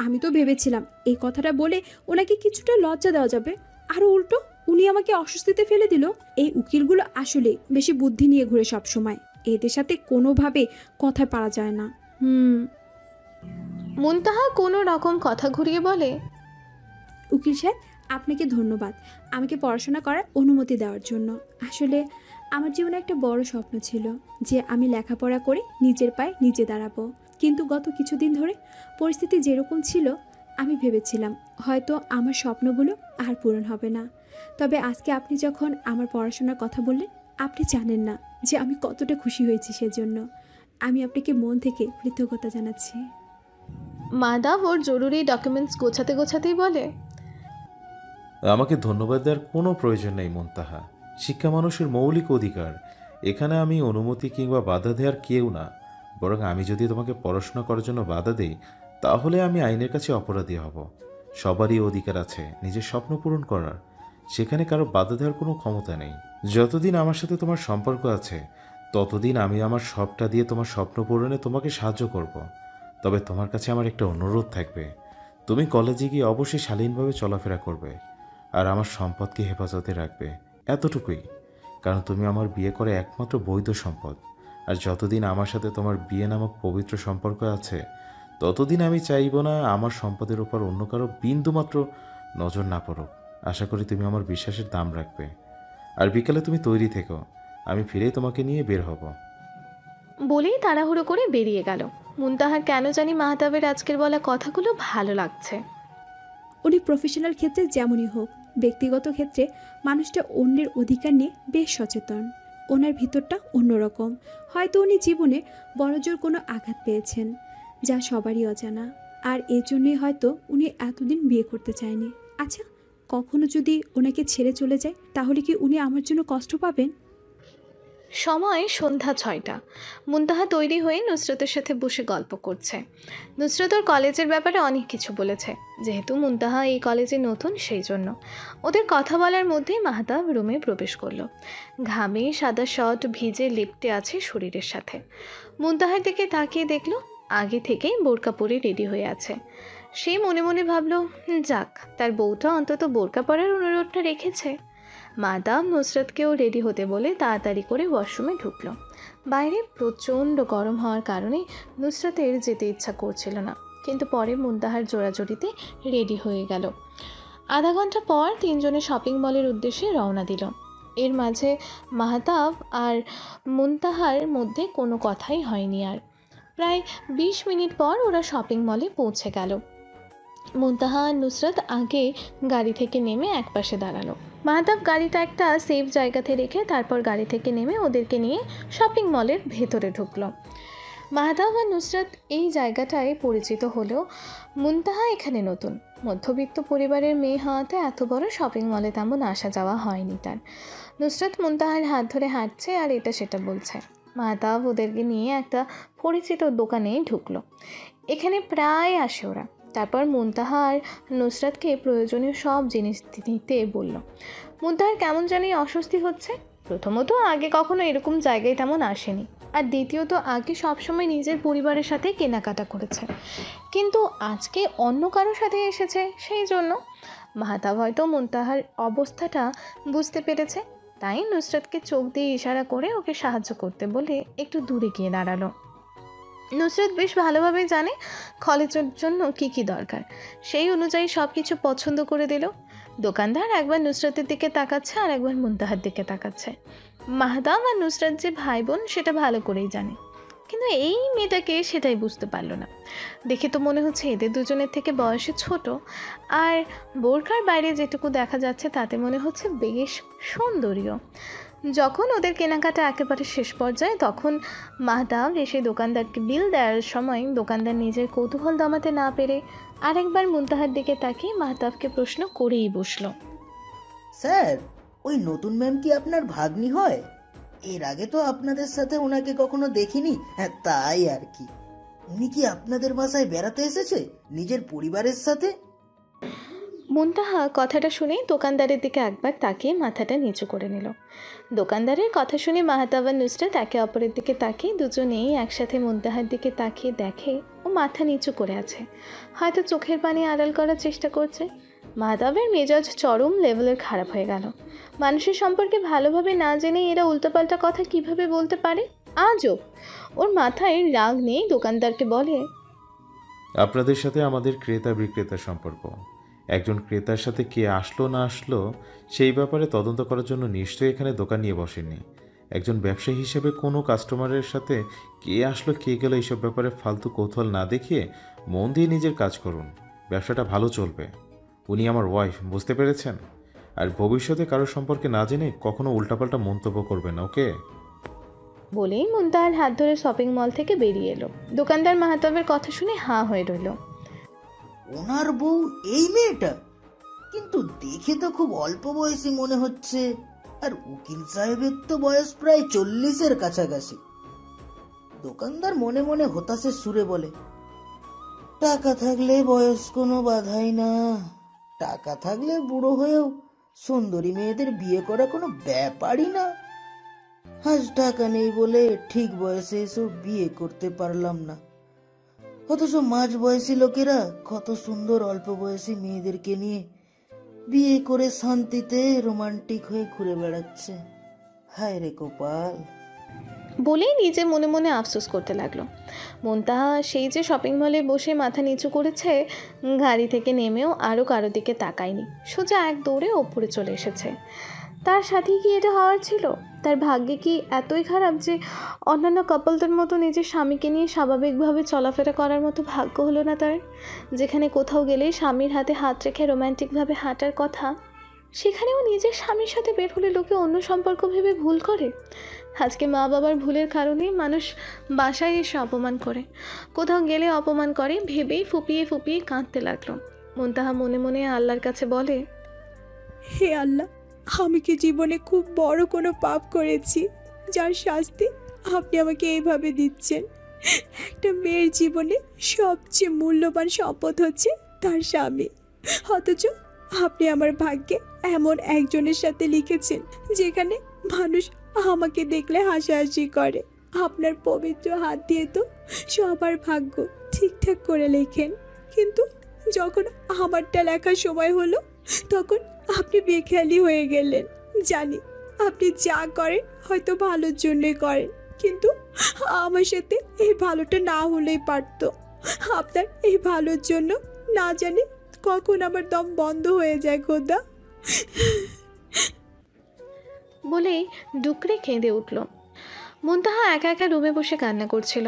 আমি তো ভেবেছিলাম এই কথাটা বলে ওনাকে কিছুটা লজ্জা দেওয়া যাবে, আরও উল্টো উনি আমাকে অস্বস্তিতে ফেলে দিল। এই উকিলগুলো আসলে বেশি বুদ্ধি নিয়ে ঘুরে সব সময়, এদের সাথে কোনোভাবে কথায় পারা যায় না। মুনতাহা কোনো রকম কথা ঘুরিয়ে বলে, উকিল সাহেব, আপনাকে ধন্যবাদ আমাকে পড়াশোনা করার অনুমতি দেওয়ার জন্য। আসলে আমার জীবনে একটা বড় স্বপ্ন ছিল যে আমি লেখাপড়া করে নিজের পায়ে নিজে দাঁড়াবো। কিন্তু গত কিছুদিন ধরে পরিস্থিতি যেরকম ছিল, আমি ভেবেছিলাম হয়তো আমার স্বপ্নগুলো আর পূরণ হবে না। তবে আজকে আপনি যখন আমার পড়াশোনার কথা বললেন, আপনি জানেন না যে আমি কতটা খুশি হয়েছি। সেজন্য আমি আপনাকে মন থেকে কৃতজ্ঞতা জানাচ্ছি। মাহতাব ওর জরুরি ডকুমেন্টস গোছাতে গোছাতেই বলে, আমাকে ধন্যবাদ দেওয়ার কোনো প্রয়োজন নেই মুনতাহা, শিক্ষা মানুষের মৌলিক অধিকার। এখানে আমি অনুমতি কিংবা বাধা দেওয়ার কেউ না, বরং আমি যদি তোমাকে পড়াশোনা করার জন্য বাধা দেই তাহলে আমি আইনের কাছে অপরাধী হব। সবারই অধিকার আছে নিজের স্বপ্ন পূরণ করার, সেখানে কারো বাধা দেওয়ার কোনো ক্ষমতা নেই। যতদিন আমার সাথে তোমার সম্পর্ক আছে ততদিন আমি আমার সবটা দিয়ে তোমার স্বপ্ন পূরণে তোমাকে সাহায্য করব। তবে তোমার কাছে আমার একটা অনুরোধ থাকবে, তুমি কলেজে গিয়ে অবশ্যই শালীনভাবে চলাফেরা করবে আর আমার সম্পদকে হেফাজতে রাখবে, এতটুকুই। কারণ তুমি আমার বিয়ে করে একমাত্র বৈধ সম্পদ। আর যতদিন আমার সাথে তোমার বিয়ে নামক পবিত্র সম্পর্ক আছে ততদিন আমি চাইব না আমার সম্পদের উপর অন্য কারো বিন্দুমাত্র নজর না পড়ুক। আশা করি তুমি আমার বিশ্বাসের দাম রাখবে। আর বিকালে তুমি তৈরি থেকো, আমি ফিরেই তোমাকে নিয়ে বের হব। বলেই তাড়াহুড়ো করে বেরিয়ে গেল। মুনতাহার কেন জানি মাহতাবের আজকের বলা কথাগুলো ভালো লাগছে। উনি প্রফেশনাল ক্ষেত্রে যেমনই হোক, ব্যক্তিগত ক্ষেত্রে মানুষটা অন্যের অধিকার নিয়ে বেশ সচেতন। ওনার ভিতরটা অন্যরকম। হয়তো উনি জীবনে বড়জোর কোনো আঘাত পেয়েছেন, যা সবারই অজানা, আর এর জন্যই হয়তো উনি এতদিন বিয়ে করতে চায়নি। আচ্ছা, কখনো যদি ওনাকে ছেড়ে চলে যায় তাহলে কি উনি আমার জন্য কষ্ট পাবেন? সময় সন্ধ্যা 6টা। মুনতাহা তৈরি হয়ে নুসরতের সাথে বসে গল্প করছে। নুসরত ওর কলেজের ব্যাপারে অনেক কিছু বলেছে। যেহেতু মুনতাহা এই কলেজে নতুন, সেই জন্য ওদের কথা বলার মধ্যেই মাহতাব রুমে প্রবেশ করলো। ঘামে সাদা শর্ট ভিজে লিপটে আছে শরীরের সাথে। মুনতাহার দিকে তাকিয়ে দেখলো আগে থেকেই বোরকা পরে রেডি হয়ে আছে। সে মনে মনে ভাবলো, যাক, তার বউটা অন্তত বোরকা পরার অনুরোধটা রেখেছে। মাদাম নুসরতকেও রেডি হতে বলে তাড়াতাড়ি করে ওয়াশরুমে ঢুকলো। বাইরে প্রচণ্ড গরম হওয়ার কারণে নুসরতের যেতে ইচ্ছা করছিল না, কিন্তু পরে মুনতাহার জোড়াজড়িতে রেডি হয়ে গেল। আধা ঘন্টা পর তিনজনে শপিং মলের উদ্দেশ্যে রওনা দিল। এর মাঝে মাহতাব আর মুনতাহার মধ্যে কোনো কথাই হয়নি। আর প্রায় 20 মিনিট পর ওরা শপিং মলে পৌঁছে গেল। মুনতাহা আর নুসরত আগে গাড়ি থেকে নেমে একপাশে দাঁড়ালো। মাহতাব গাড়িটা একটা সেফ জায়গাতে রেখে তারপর গাড়ি থেকে নেমে ওদেরকে নিয়ে শপিং মলের ভেতরে ঢুকলো। মাহতাব আর নুসরত এই জায়গাটায় পরিচিত হলেও মুনতাহা এখানে নতুন। মধ্যবিত্ত পরিবারের মেয়ে হওয়াতে এত বড় শপিং মলে তেমন আসা যাওয়া হয়নি তার। নুসরত মুনতাহার হাত ধরে হাঁটছে আর এটা সেটা বলছে। মাহতাব ওদেরকে নিয়ে একটা পরিচিত দোকানে ঢুকলো। এখানে প্রায় আসে ওরা। তারপর মুনতাহা আর নুসরাতকে প্রয়োজনীয় সব জিনিস নিতে বলল। মুনতাহার কেমন জানি অস্বস্তি হচ্ছে। প্রথমত আগে কখনো এরকম জায়গায় তেমন আসেনি, আর দ্বিতীয়ত আগে সবসময় নিজের পরিবারের সাথে কেনাকাটা করেছে, কিন্তু আজকে অন্য কারোর সাথে এসেছে, সেই জন্য। মাহতাব হয়তো মুনতাহার অবস্থাটা বুঝতে পেরেছে, তাই নুসরাতকে চোখ দিয়ে ইশারা করে ওকে সাহায্য করতে বলে একটু দূরে গিয়ে দাঁড়ালো। নুসরত বেশ ভালোভাবে জানে কলেজের জন্য কি কি দরকার, সেই অনুযায়ী সব কিছু পছন্দ করে দিল। দোকানদার একবার নুসরতের দিকে তাকাচ্ছে আর একবার মুনতাহার দিকে তাকাচ্ছে। মাহতাব আর নুসরত যে ভাই বোন সেটা ভালো করেই জানে, কিন্তু এই মেয়েটাকে সেটাই বুঝতে পারলো না। দেখে তো মনে হচ্ছে এদের দুজনের থেকে বয়সে ছোট, আর বোরকার বাইরে যেটুকু দেখা যাচ্ছে তাতে মনে হচ্ছে বেশ সুন্দরীও। যখন ওদের কেনাকাটা একেবারে শেষ পর্যায়ে তখন মাহতাব এসে দোকানদারকে বিল দেওয়ার সময় দোকানদার নিজের কৌতূহল দমাতে না পেরে আরেকবার মুনতাহার দিকে তাকিয়ে মাহতাবকে প্রশ্ন করেই বসলো। স্যার, ওই নতুন ম্যাম কি আপনার ভাগ্নি হয়? এর আগে তো আপনাদের সাথে ওনাকে কখনো দেখিনি। হ্যাঁ, তাই আর কি। উনি কি আপনাদের বাসায় বেড়াতে এসেছে নিজের পরিবারের সাথে? মুনতাহা কথাটা শুনে দোকানদারের দিকে একবার তাকিয়ে মাথাটা নিচু করে নিল। দোকানদারের কথা শুনে মাহতাব আর নুসরাত একে অপরের দিকে তাকিয়ে দুজনেই একসাথে মুনতাহার দিকে তাকিয়ে দেখে ও মাথা নিচু করে আছে, হয়তো চোখের পানি আড়াল করার চেষ্টা করছে। মাহতাবের মেজাজ চরম লেভেলের খারাপ হয়ে গেল। মানুষের সম্পর্কে ভালোভাবে না জেনে এরা উল্টোপাল্টা কথা কিভাবে বলতে পারে, আজব। ওর মাথায় রাগ নেই, দোকানদারকে বলে, আপনাদের সাথে আমাদের ক্রেতা বিক্রেতার সম্পর্ক। একজন ক্রেতার সাথে কে আসলো না আসলো সেই ব্যাপারে তদন্ত করার জন্য নিশ্চয়ই এখানে দোকান নিয়ে বসেননি। একজন ব্যবসায়ী হিসেবে কোনো কাস্টমারের সাথে কে আসলো কে গেল এইসব ব্যাপারে ফালতু কৌতূহল না দেখিয়ে মন দিয়ে নিজের কাজ করুন, ব্যবসাটা ভালো চলবে। উনি আমার ওয়াইফ, বুঝতে পেরেছেন? আর ভবিষ্যতে কারোর সম্পর্কে না জেনে কখনো উল্টাপাল্টা মন্তব্য করবেন, ওকে? বলেই মুনতাহার হাত ধরে শপিং মল থেকে বেরিয়ে এলো। দোকানদার মাহতাবের কথা শুনে হাঁ হয়ে রইল। ওনার বউ এই মেয়েটা? কিন্তু দেখে তো খুব অল্প বয়সী মনে হচ্ছে। আর উকিল সাহেবের তো বয়স প্রায় 40-এর কাছাকাছি। দোকানদার মনে মনে হতাশের সুরে বলে, টাকা থাকলে বয়স কোনো বাধাই না। টাকা থাকলে বুড়ো হয়েও সুন্দরী মেয়েদের বিয়ে করা কোনো ব্যাপারই না। আজ টাকা নেই বলে ঠিক বয়সে এসব বিয়ে করতে পারলাম না, অথচ মাঝ বয়সী লোকেরা কত সুন্দর অল্প বয়সী মেয়েদেরকে নিয়ে বিয়ে করে শান্তিতে রোমান্টিক হয়ে ঘুরে বেড়াচ্ছে। হায় রে কপাল। বলেই নিজে মনে মনে আফসোস করতে লাগলো। মুনতাহা সেই যে শপিং মলে বসে মাথা নিচু করেছে, গাড়ি থেকে নেমেও আরও কারো দিকে তাকায়নি, সোজা এক দৌড়ে ওপরে চলে এসেছে। তার সাথেই কি এটা হওয়ার ছিল? তার ভাগ্যে কি এতই খারাপ যে অন্যান্য কাপলদের মতো নিজের স্বামীকে নিয়ে স্বাভাবিকভাবে চলাফেরা করার মতো ভাগ্য হলো না তার? যেখানে কোথাও গেলেই স্বামীর হাতে হাত রেখে রোম্যান্টিকভাবে হাঁটার কথা, সেখানেও নিজের স্বামীর সাথে বের হলে লোকে অন্য সম্পর্ক ভেবে ভুল করে। আজকে মা বাবার ভুলের কারণেই মানুষ বাসায় এসে অপমান করে, কোথাও গেলে অপমান করে ভেবেই ফুপিয়ে ফুপিয়ে কাঁদতে লাগলো। মুনতাহা মনে মনে আল্লাহর কাছে বলে, হে আল্লাহ, আমি কি জীবনে খুব বড় কোনো পাপ করেছি যার শাস্তি আপনি আমাকে এইভাবে দিচ্ছেন? একটা মেয়ের জীবনে সবচেয়ে মূল্যবান সম্পদ হচ্ছে তার স্বামী, অথচ আপনি আমার ভাগ্যে এমন একজনের সাথে লিখেছেন যেখানে মানুষ আমাকে দেখলে হাসাহাসি করে। আপনার পবিত্র হাত দিয়ে তো সবার ভাগ্য ঠিকঠাক করে লেখেন, কিন্তু যখন আমারটা লেখার সময় হলো তখন আপনি বেখেয়ালি হয়ে গেলেন। জানি আপনি যা করেন হয়তো ভালোর জন্যই করেন, কিন্তু আমার সাথে এই ভালোটা না হলেই পারতো। আপনার এই ভালোর জন্য না জানি কখন আমার দম বন্ধ হয়ে যায় খোদা। বলেই ডুকরে কেঁদে উঠল। মুনতাহা একা একা রুমে বসে কান্না করছিল।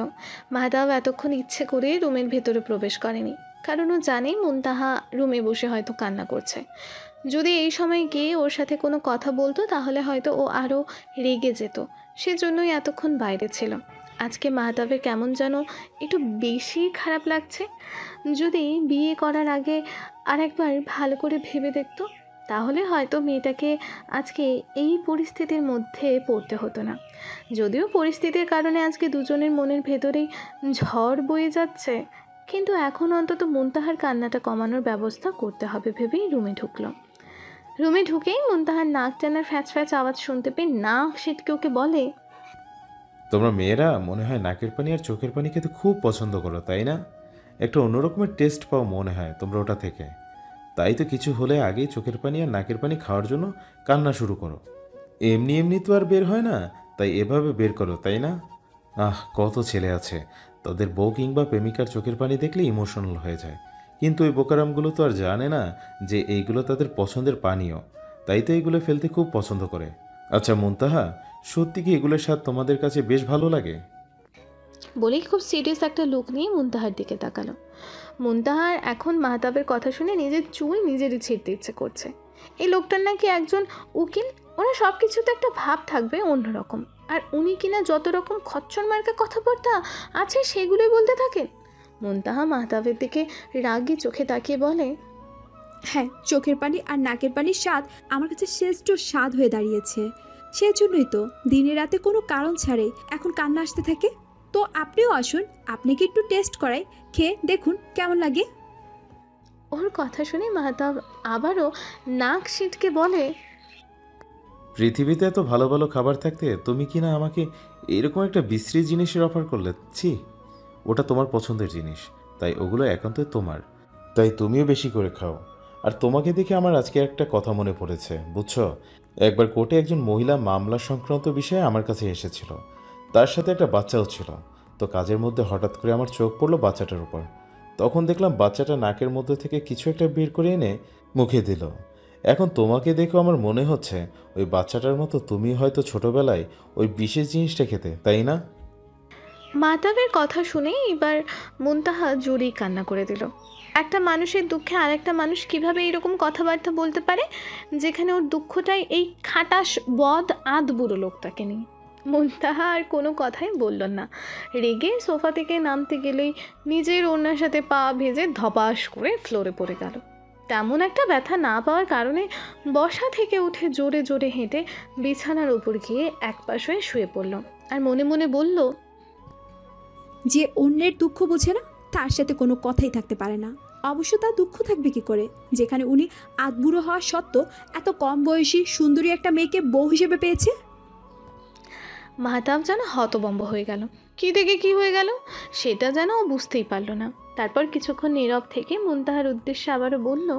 মাহতাব এতক্ষণ ইচ্ছে করে রুমের ভেতরে প্রবেশ করেনি, কারণ ও জানে মুনতাহা রুমে বসে হয়তো কান্না করছে। যদি এই সময় গিয়ে ওর সাথে কোনো কথা বলতো তাহলে হয়তো ও আরও রেগে যেত, সেজন্যই এতক্ষণ বাইরে ছিল। আজকে মাহতাবের কেমন যেন একটু বেশি খারাপ লাগছে। যদি বিয়ে করার আগে আর একবার ভালো করে ভেবে দেখতো তাহলে হয়তো মেয়েটাকে আজকে এই পরিস্থিতির মধ্যে পড়তে হতো না। যদিও পরিস্থিতির কারণে আজকে দুজনের মনের ভেতরেই ঝড় বয়ে যাচ্ছে, কিন্তু এখন অন্তত মুনতাহার কান্নাটা কমানোর ব্যবস্থা করতে হবে ভেবেই রুমে ঢুকলো। রুমে ঢুকেই মুনতাহার নাক টানার ফ্যাচ ফ্যাচ আওয়াজ শুনতে পেয়ে নাক সিটকে ওকে বলে, তোমরা মেয়েরা মনে হয় নাকের পানি আর চোখের পানি খেতে খুব পছন্দ করো, তাই না? একটা অন্যরকমের টেস্ট পাও মনে হয় তোমরা ওটা থেকে। তাই তো কিছু হলে আগেই চোখের পানি আর নাকের পানি খাওয়ার জন্য কান্না শুরু করো। এমনি এমনি তো আর বের হয় না, তাই এভাবে বের করো, তাই না? কত ছেলে আছে তাদের বউ কিংবা প্রেমিকার চোখের পানি দেখলে ইমোশনাল হয়ে যায়, কিন্তু ওই বোকারামগুলো তো আর জানে না যে এইগুলো তাদের পছন্দের পানীয়, তাই তো এইগুলো ফেলতে খুব পছন্দ করে। আচ্ছা মুনতাহা, সত্যি কি এগুলোর স্বাদ তোমাদের কাছে বেশ ভালো লাগে? বলেই খুব সিরিয়াস একটা লুক নিয়ে মুনতাহার দিকে তাকালো। মুনতাহার এখন মাহতাবের কথা শুনে নিজের চুল নিজেরই ছিঁড়তে ইচ্ছে করছে। এই লোকটার নাকি একজন উকিল, ওরা সব কিছুতে একটা ভাব থাকবে অন্যরকম, আর উনি কিনা যত রকম খচ্চর মার্কা কথাবার্তা আছে সেগুলোই বলতে থাকেন। মুনতাহা মাহতাবের দিকে রাগী চোখে তাকিয়ে বলে, হ্যাঁ, চোখের পানি আর নাকের পানির স্বাদ আমার কাছে শ্রেষ্ঠ স্বাদ হয়ে দাঁড়িয়েছে। সেজন্যই তো দিনে রাতে কোনো কারণ ছাড়াই এখন কান্না আসতে থাকে। তো আপনিও আসুন, আপনাকে একটু টেস্ট করাই, খেয়ে দেখুন কেমন লাগে। ওর কথা শুনে মাহতাব আবারও নাক সিটকে বলে, পৃথিবীতে এত ভালো ভালো খাবার থাকতে তুমি কি না আমাকে এরকম একটা বিশ্রী জিনিসের অফার করলে? ছি, ওটা তোমার পছন্দের জিনিস, তাই ওগুলো একান্তই তোমার, তাই তুমিও বেশি করে খাও। আর তোমাকে দেখে আমার আজকে একটা কথা মনে পড়েছে, বুঝছো? একবার কোর্টে একজন মহিলা মামলা সংক্রান্ত বিষয়ে আমার কাছে এসেছিল, তার সাথে একটা বাচ্চাও ছিল। তো কাজের মধ্যে হঠাৎ করে আমার চোখ পড়লো বাচ্চাটার উপর। তখন দেখলাম বাচ্চাটা নাকের মধ্যে থেকে কিছু একটা বের করে এনে মুখে দিল। এখন তোমাকে দেখো আমার মনে হচ্ছে ওই বাচ্চাটার মতো তুমি হয়তো ছোটবেলায় ওই বিশেষ জিনিসটা খেতে, তাই না? মাহতাবের কথা শুনে এবার মুনতাহা জোরেই কান্না করে দিল। একটা মানুষের দুঃখে আরেকটা মানুষ কিভাবে এরকম কথাবার্তা বলতে পারে, যেখানে ওর দুঃখটাই এই খাটাস বদ আধ বুড়ো লোকটাকে নিয়ে। মুনতাহা আর কোনো কথাই বলল না। রেগে সোফা থেকে নামতে গেলেই নিজের ওড়নার সাথে পা ভেজে ধপাস করে ফ্লোরে পড়ে গেল। তেমন একটা ব্যথা না পাওয়ার কারণে বসা থেকে উঠে জোরে জোরে হেঁটে বিছানার উপর গিয়ে একপাশ হয়ে শুয়ে পড়ল আর মনে মনে বলল, যে অন্যের দুঃখ বোঝে না তার সাথে কোনো কথাই থাকতে পারে না। অবশ্য তার দুঃখ থাকবে কি করে, যেখানে উনি আধবুড়ো হওয়া সত্ত্বেও এত কম বয়সী সুন্দরী একটা মেয়েকে বউ হিসেবে পেয়েছে। মাহতাব যেন হতভম্ব হয়ে গেল। কি থেকে কি হয়ে গেল সেটা যেন ও বুঝতেই পারল না। তারপর কিছুক্ষণ নীরব থেকে মুনতাহার উদ্দেশ্যে আবারও বলল,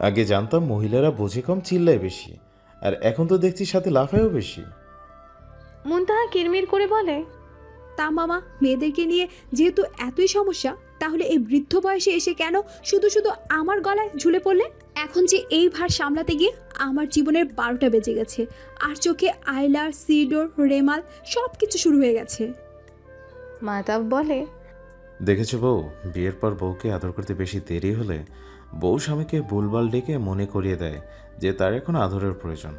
আগে জানতাম মহিলারা বোঝে কম, চিল্লায় বেশি, আর এখন তো দেখছি সাথে লাফায়ও বেশি। মুনতাহা কিরমির করে বলে, তা মামা, মেয়েদেরকে নিয়ে যেহেতু এতই সমস্যা, তাহলে এই বৃদ্ধ বয়সে এসে কেন শুধু শুধু আমার গলায় ঝুলে পড়লেন? এখন যে এই ভার সামলাতে গিয়ে আমার জীবনের 12টা বেজে গেছে, আর চোখে আইলার, সিডোর, রেমাল সব কিছু শুরু হয়ে গেছে। মাহতাব বলে, দেখেছো বউ, বিয়ের পর বউকে আদর করতে বেশি দেরি হলে বউ স্বামীকে ভুলভাল ডেকে মনে করিয়ে দেয় যে তার এখন আদরের প্রয়োজন।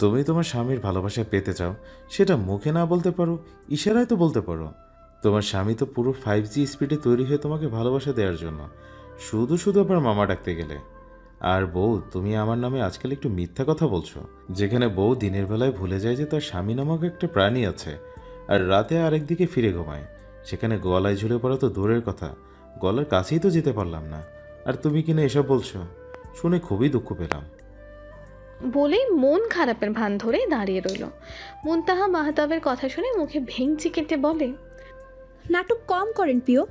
তুমি তোমার স্বামীর ভালোবাসা পেতে চাও, সেটা মুখে না বলতে পারো, ইশারায় তো বলতে পারো। তোমার স্বামী তো পুরো 5G স্পিডে তৈরি হয়ে তোমাকে ভালোবাসা দেওয়ার জন্য, শুধু শুধু আবার মামা ডাকতে গেলে। আর বউ, তুমি আমার নামে আজকাল একটু মিথ্যা কথা বলছো, যেখানে বউ দিনের বেলায় ভুলে যায় যে তার স্বামী নামক একটা প্রাণী আছে, আর রাতে আরেক দিকে ফিরে ঘুমায়। সেখানে গলায় ঝুলে পড়া তো দূরের কথা, গলার কাছেই তো যেতে পারলাম না, আর তুমি কিনা এসব বলছো। শুনে খুবই দুঃখ পেলাম। বলেই মন খারাপের ভান ধরে দাঁড়িয়ে রইল। মুনতাহা মাহতাবের কথা শুনে মুখে ভেঙচি কেটে বলে, নাটক কম করেন প্রিয়।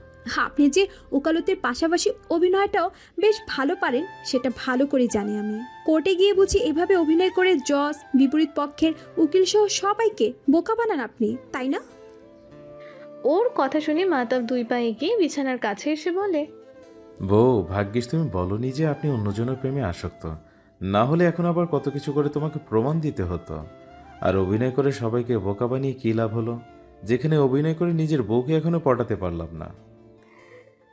আপনি যে ওকালতির পাশাপাশি অভিনয়টাও বেশ ভালো পারেন সেটা ভালো করে জানি আমি। কোর্টে গিয়ে বুঝি এভাবে অভিনয় করে জজ, বিপরীত পক্ষের উকিল সহ সবাইকে বোকা বানান আপনি, তাই না? ওর কথা শুনে মাহতাব 2 পা এগিয়ে বিছানার কাছে এসে বলে, বউ, ভাগ্যিস তুমি বলনি যে আপনি অন্যজনের প্রেমে আসক্ত, না হলে এখন আবার কত কিছু করে তোমাকে প্রমাণ দিতে হতো। আর অভিনয় করে সবাইকে বোকা বানিয়ে কী লাভ হলো, যেখানে অভিনয় করে নিজের বউকে এখনো পটাতে পারলাম না।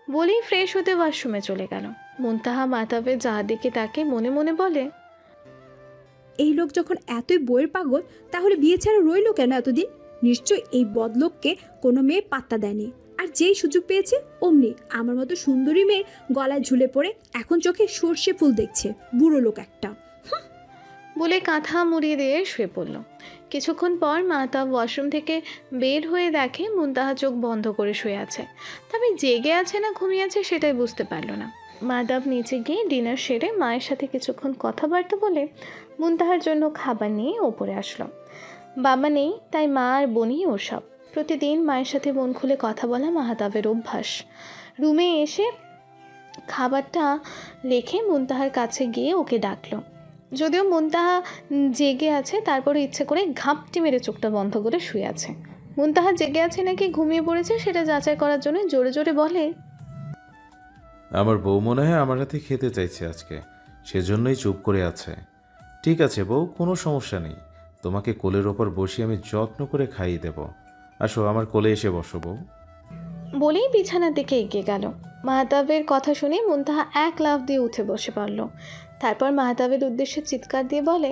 বলেই ফ্রেশ হতে ওয়াশরুমে চলে গেল। মুনতাহা মাহতাবের যা দিকে তাকে মনে মনে বলে, এই লোক যখন এতই বইয়ের পাগল, তাহলে বিয়ে ছাড়া রইল কেন এতদিন? নিশ্চয়ই এই বদলোককে কোনো মেয়ে পাত্তা দেয়নি, আর যেই সুযোগ পেয়েছে অমনি আমার মতো সুন্দরী মেয়ের গলায় ঝুলে পড়ে এখন চোখে সর্ষে ফুল দেখছে, বুড়ো লোক একটা। বলে কাঁথা মুড়িয়ে দিয়ে শুয়ে পড়ল। কিছুক্ষণ পর মাহতাব ওয়াশরুম থেকে বের হয়ে দেখে মুনতাহা চোখ বন্ধ করে শুয়ে আছে, তবে জেগে আছে না ঘুমিয়ে আছে সেটাই বুঝতে পারল না। মাহতাব নিচে গিয়ে ডিনার সেরে মায়ের সাথে কিছুক্ষণ কথাবার্তা বলে মুনতাহার জন্য খাবার নিয়ে ওপরে আসলো। বাবা নেই, তাই মা আর বোনই ওর সব। প্রতিদিন মায়ের সাথে মন খুলে কথা বলা মাহতাবের অভ্যাস। রুমে এসে খাবারটা রেখে মুনতাহার কাছে গিয়ে ওকে ডাকলো। যদিও মুনতাহা জেগে আছে, তারপরে ইচ্ছে করে ঘাপটি মেরে চোখটা বন্ধ করে শুয়ে আছে। মুনতাহা জেগে আছে নাকি ঘুমিয়ে পড়েছে সেটা যাচাই করার জন্য জোরে জোরে বলে, আমার বউ মনে হয় আমার হাতে খেতে চাইছে আজকে, সেজন্যই চুপ করে আছে। ঠিক আছে বউ, কোনো সমস্যা নেই, তোমাকে কোলের ওপর বসিয়ে আমি যত্ন করে খাইয়ে দেব। আসো, আমার কোলে এসে বসো বউ। বলেই বিছানার দিকে এগিয়ে গেল। মাহতাবের কথা শুনে মুনতাহা এক লাফ দিয়ে উঠে বসে পড়ল। তারপর মাহতাবের উদ্দেশ্যে চিৎকার দিয়ে বলে,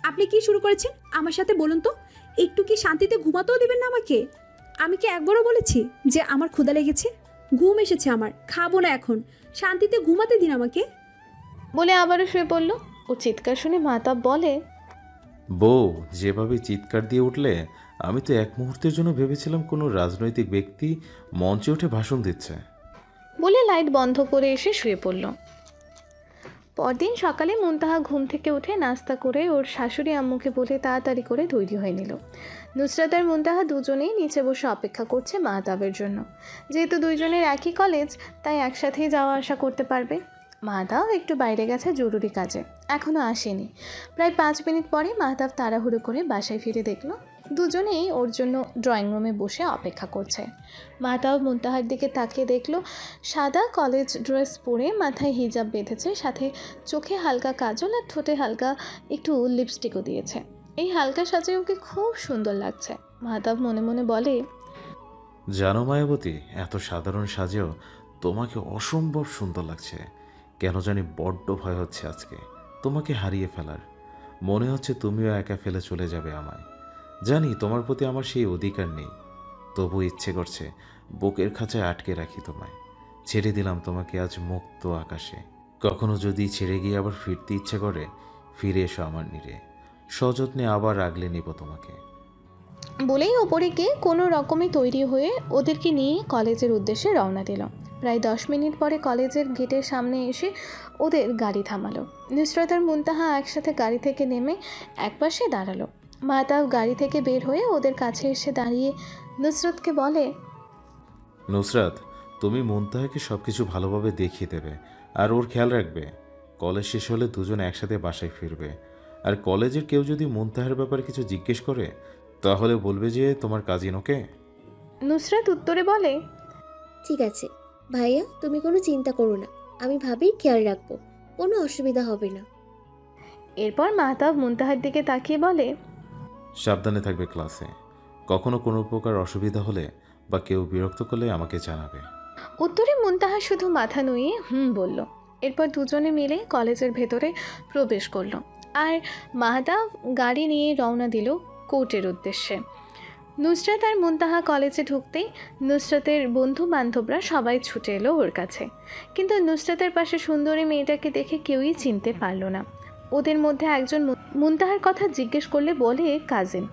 আপনি কি শুরু করেছেন আমার সাথে বলুন তো? একটু কি শান্তিতে ঘুমাতেও দেবেন না আমাকে? আমি কি একবারও বলেছি যে আমার ক্ষুধা লেগেছে? ঘুম এসেছে আমার, খাবো না এখন, শান্তিতে ঘুমাতে দিন আমাকে। বলে আবারও শুয়ে পড়ল। ও চিৎকার শুনে মাহতাব বলে, বউ, যেভাবে চিৎকার দিয়ে উঠলে আমি তো এক মুহূর্তের জন্য ভেবেছিলাম কোনো রাজনৈতিক ব্যক্তি মঞ্চে উঠে ভাষণ দিচ্ছে। বলে লাইট বন্ধ করে এসে শুয়ে পড়ল। পরদিন সকালে মুনতাহা ঘুম থেকে উঠে নাস্তা করে ওর শাশুড়ি আম্মুকে বলে তাড়াতাড়ি করে তৈরি হয়ে নিল। নুসরাত আর মুনতাহা দুজনেই নিচে বসে অপেক্ষা করছে মাহতাবের জন্য। যেহেতু দুইজনের একই কলেজ, তাই একসাথেই যাওয়া আসা করতে পারবে। মাহতাব একটু বাইরে গেছে জরুরি কাজে, এখনও আসেনি। প্রায় 5 মিনিট পরে মাহতাব তাড়াহুড়ো করে বাসায় ফিরে দেখলো দুজনেই ওর জন্য ড্রয়িং রুমে বসে অপেক্ষা করছে। মাহতাব মুনতাহার দিকে তাকিয়ে দেখলো সাদা কলেজ ড্রেস পরে মাথায় হিজাব বেঁধেছে, সাথে চোখে হালকা কাজল আর ঠোঁটে হালকা একটু লিপস্টিকও দিয়েছে। এই হালকা সাজে ওকে খুব সুন্দর লাগছে। মাহতাব মনে মনে বলে, জানো মায়াবতী, এত সাধারণ সাজেও তোমাকে অসম্ভব সুন্দর লাগছে। কেন জানি বড্ড ভয় হচ্ছে আজকে তোমাকে হারিয়ে ফেলার। মনে হচ্ছে তুমিও একা ফেলে চলে যাবে আমায়। জানি তোমার প্রতি আমার সেই অধিকার নেই, তবু ইচ্ছে করছে বুকের খাঁচায় আটকে রাখি তোমায়। ছেড়ে দিলাম তোমাকে আজ মুক্ত আকাশে। কখনো যদি ছেড়ে গিয়ে আবার ফিরতে ইচ্ছে করে, ফিরে এসো আমার নীড়ে, সযত্নে আবার আগলে নিব তোমাকে। বলেই ওপরে গিয়ে কোনো রকমে তৈরি হয়ে ওদেরকে নিয়ে কলেজের উদ্দেশ্যে রওনা দিল। প্রায় 10 মিনিট পরে কলেজের গেটের সামনে এসে ওদের গাড়ি থামালো। নুসরাত আর মুনতাহা একসাথে গাড়ি থেকে নেমে একপাশে দাঁড়ালো। মাহতাব গাড়ি থেকে বের হয়ে ওদের কাছে এসে দাঁড়িয়ে নুসরাতকে বলে, নুসরাত, তুমি মুনতাহাকে সব কিছু ভালোভাবে দেখিয়ে দেবে আর ওর খেয়াল রাখবে। কলেজ শেষ হলে দুজন একসাথে বাসায় ফিরবে। আর কলেজের কেউ যদি মুনতাহার ব্যাপারে কিছু জিজ্ঞেস করে তাহলে বলবে যে তোমার কাজিন ওকে। নুসরাত উত্তরে বলে, ঠিক আছে ভাইয়া, তুমি কোনো চিন্তা করো না, আমি ভাবির খেয়াল রাখবো, কোনো অসুবিধা হবে না। এরপর মাহতাব মুনতাহার দিকে তাকিয়ে বলে, সাবধানে থাকবে ক্লাসে। কখনো কোনো প্রকার অসুবিধা হলে বা কেউ বিরক্ত করলে আমাকে জানাবে। উত্তরে মুনতাহা শুধু মাথা নুয়ে বলল। এরপর দুজনে মিলে কলেজের ভেতরে প্রবেশ করলো আর মাহতাব গাড়ি নিয়ে রওনা দিল কোর্টের উদ্দেশ্যে। নুসরাত আর মুনতাহা কলেজে ঢুকতেই নুসরাতের বন্ধু বান্ধবরা সবাই ছুটে এলো ওর কাছে, কিন্তু নুসরাতের পাশে সুন্দরী মেয়েটাকে দেখে কেউই চিনতে পারল না। ওদের মধ্যে একজন মুনতাহার কথা জিজ্ঞেস করলে বলে কাজিন।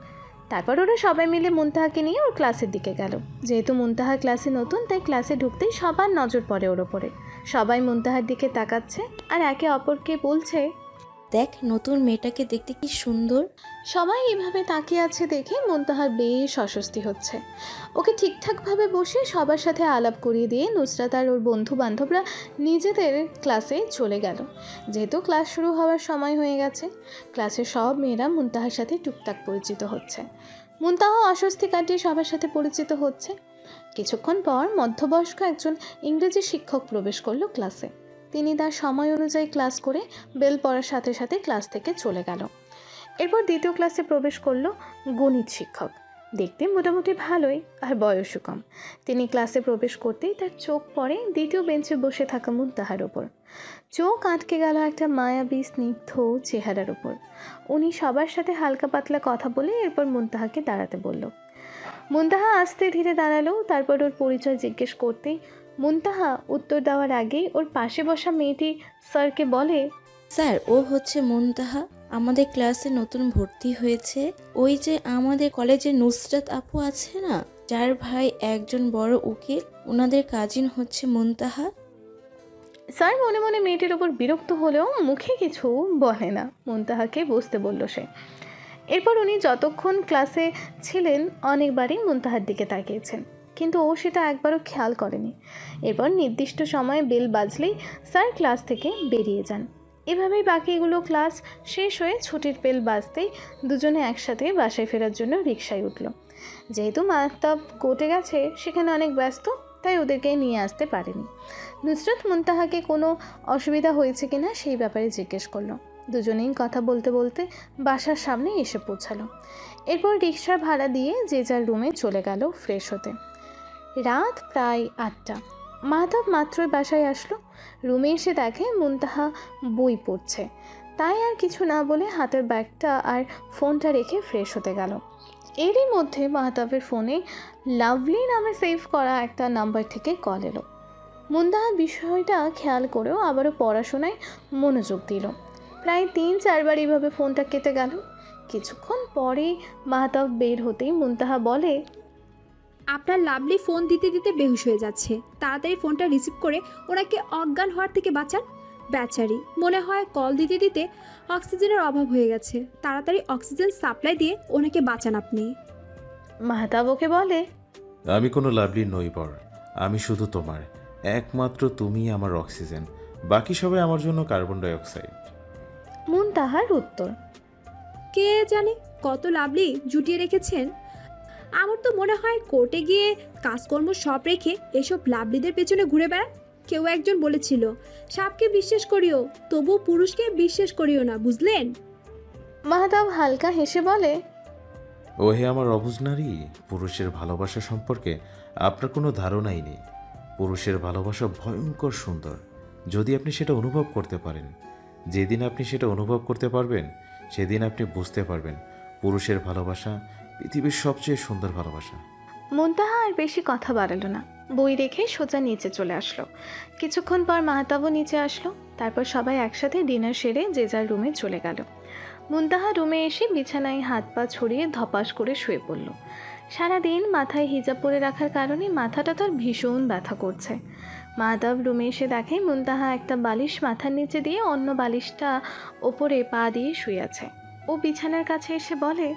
তারপর ওরা সবাই মিলে মুনতাহাকে নিয়ে ওর ক্লাসের দিকে গেল। যেহেতু মুনতাহা ক্লাসে নতুন, তাই ক্লাসে ঢুকতেই সবার নজর পড়ে ওর ওপরে। সবাই মুনতাহার দিকে তাকাচ্ছে আর একে অপরকে বলছে, দেখ নতুন মেয়েটাকে দেখতে কি সুন্দর। সবাই এভাবে তাকিয়ে আছে দেখে মুনতাহার বেশ অস্বস্তি হচ্ছে। ওকে ঠিকঠাকভাবে বসে সবার সাথে আলাপ করিয়ে দিয়ে নুসরাত আর ওর বন্ধু বান্ধবরা নিজেদের ক্লাসে চলে গেল। যেহেতু ক্লাস শুরু হওয়ার সময় হয়ে গেছে, ক্লাসের সব মেয়েরা মুনতাহার সাথে টুকটাক পরিচিত হচ্ছে। মুনতাহা অস্বস্তি কাটিয়ে সবার সাথে পরিচিত হচ্ছে। কিছুক্ষণ পর মধ্যবয়স্ক একজন ইংরেজি শিক্ষক প্রবেশ করলো ক্লাসে। তিনি তার সময় অনুযায়ী ক্লাস করে বেল পড়ার সাথে সাথে ক্লাস থেকে চলে গেল। এরপর দ্বিতীয় ক্লাসে প্রবেশ করলো গণিত শিক্ষক। দেখতে মোটামুটি ভালোই আর বয়সও কম। তিনি ক্লাসে প্রবেশ করতেই তার চোখ পড়ে দ্বিতীয় বেঞ্চে বসে থাকা মুনতাহার ওপর। চোখ আটকে গেল একটা মায়াবী স্নিগ্ধ চেহারার ওপর। উনি সবার সাথে হালকা পাতলা কথা বলে এরপর মুনতাহাকে দাঁড়াতে বলল। মুনতাহা আস্তে ধীরে দাঁড়ালো। তারপর ওর পরিচয় জিজ্ঞেস করতেই মুনতাহা উত্তর দেওয়ার আগেই ওর পাশে বসা মেয়েটি স্যারকে বলে, স্যার ও হচ্ছে মুনতাহা, আমাদের ক্লাসে নতুন ভর্তি হয়েছে। ওই যে আমাদের কলেজে নুসরাত আপু আছে না, যার ভাই একজন বড় উকিল, ওনাদের কাজিন হচ্ছে মুনতাহা। স্যার মনে মনে মেয়েটির ওপর বিরক্ত হলেও মুখে কিছু বলে না। মুনতাহাকে বসতে বলল সে। এরপর উনি যতক্ষণ ক্লাসে ছিলেন অনেকবারই মুনতাহার দিকে তাকিয়েছেন, কিন্তু ও সেটা একবারও খেয়াল করেনি। এরপর নির্দিষ্ট সময়ে বেল বাজলেই স্যার ক্লাস থেকে বেরিয়ে যান। এভাবেই বাকিগুলো ক্লাস শেষ হয়ে ছুটির বেল বাজতেই দুজনে একসাথে বাসায় ফেরার জন্য রিকশায় উঠল। যেহেতু মাহতাব কোর্টে গেছে, সেখানে অনেক ব্যস্ত, তাই ওদেরকে নিয়ে আসতে পারেনি। নুসরাত মুনতাহাকে কোনো অসুবিধা হয়েছে কিনা সেই ব্যাপারে জিজ্ঞেস করলো। দুজনেই কথা বলতে বলতে বাসার সামনে এসে পৌঁছালো। এরপর রিকশা ভাড়া দিয়ে যে যার রুমে চলে গেল ফ্রেশ হতে। রাত প্রায় 8টা। মাহতাব মাত্রই বাসায় আসলো। রুমে এসে দেখে মুনতাহা বই পড়ছে, তাই আর কিছু না বলে হাতের ব্যাগটা আর ফোনটা রেখে ফ্রেশ হতে গেল। এরই মধ্যে মাহতাবের ফোনে লাভলি নামে সেভ করা একটা নাম্বার থেকে কল এলো। মুনতাহা বিষয়টা খেয়াল করেও আবারও পড়াশোনায় মনোযোগ দিল। প্রায় 3-4 বার এইভাবে ফোনটা কেটে গেল। কিছুক্ষণ পরে মাহতাব বের হতেই মুনতাহা বলে, আপনার লাভলি ফোন দিতে দিতে বেহুশ হয়ে যাচ্ছে, তাড়াতাড়ি ফোনটা রিসিভ করে ওনাকে অজ্ঞান হওয়ার থেকে বাঁচান। বেচারি মনে হয় কল দিতে দিতে অক্সিজেনের অভাব হয়ে গেছে, তাড়াতাড়ি অক্সিজেন সাপ্লাই দিয়ে ওনাকে বাঁচান আপনি। মাহতাব ওকে বলে, আমি কোনো লাভলি নই বর, আমি শুধু তোমার, একমাত্র তুমি আমার অক্সিজেন, বাকি সবাই আমার জন্য কার্বন ডাই অক্সাইড। মুনতাহার উত্তর, কে জানে কত লাভলি জুটিয়ে রেখেছেন। আমার তো মনে হয় কোর্টে গিয়ে কাজকর্ম সব রেখে এসব লাভলিদের পেছনে ঘুরে বেড়ান। কেউ একজন বলেছিল, সাপকে বিশ্বাস করিও তবু পুরুষকে বিশ্বাস করিও না, বুঝলেন? মাহতাব হালকা হেসে বলে, ও হে আমার অবুঝ নারী, পুরুষের ভালোবাসা সম্পর্কে আপনার কোনো ধারণাই নেই। পুরুষের ভালোবাসা ভয়ঙ্কর সুন্দর, যদি আপনি সেটা অনুভব করতে পারেন। যেদিন আপনি সেটা অনুভব করতে পারবেন, সেদিন আপনি বুঝতে পারবেন পুরুষের ভালোবাসা পৃথিবীর সবচেয়ে সুন্দর ভালোবাসা। মুনতাহা আর বেশি কথা বাড়ালো না, বই রেখে সোজা নিচে চলে আসলো। কিছুক্ষণ পর মাহতাবও নিচে আসলো। তারপর সবাই একসাথে ডিনার সেরে যে যার রুমে চলে গেল। মুনতাহা রুমে এসে বিছানায় হাত পা ছড়িয়ে ধপাস করে শুয়ে পড়ল। সারাদিন মাথায় হিজাব পরে রাখার কারণে মাথাটা তার ভীষণ ব্যথা করছে। মাহতাব রুমে এসে দেখে মুনতাহা একটা বালিশ মাথার নিচে দিয়ে অন্য বালিশটা ওপরে পা দিয়ে শুয়ে আছে। ও বিছানার কাছে এসে বলে,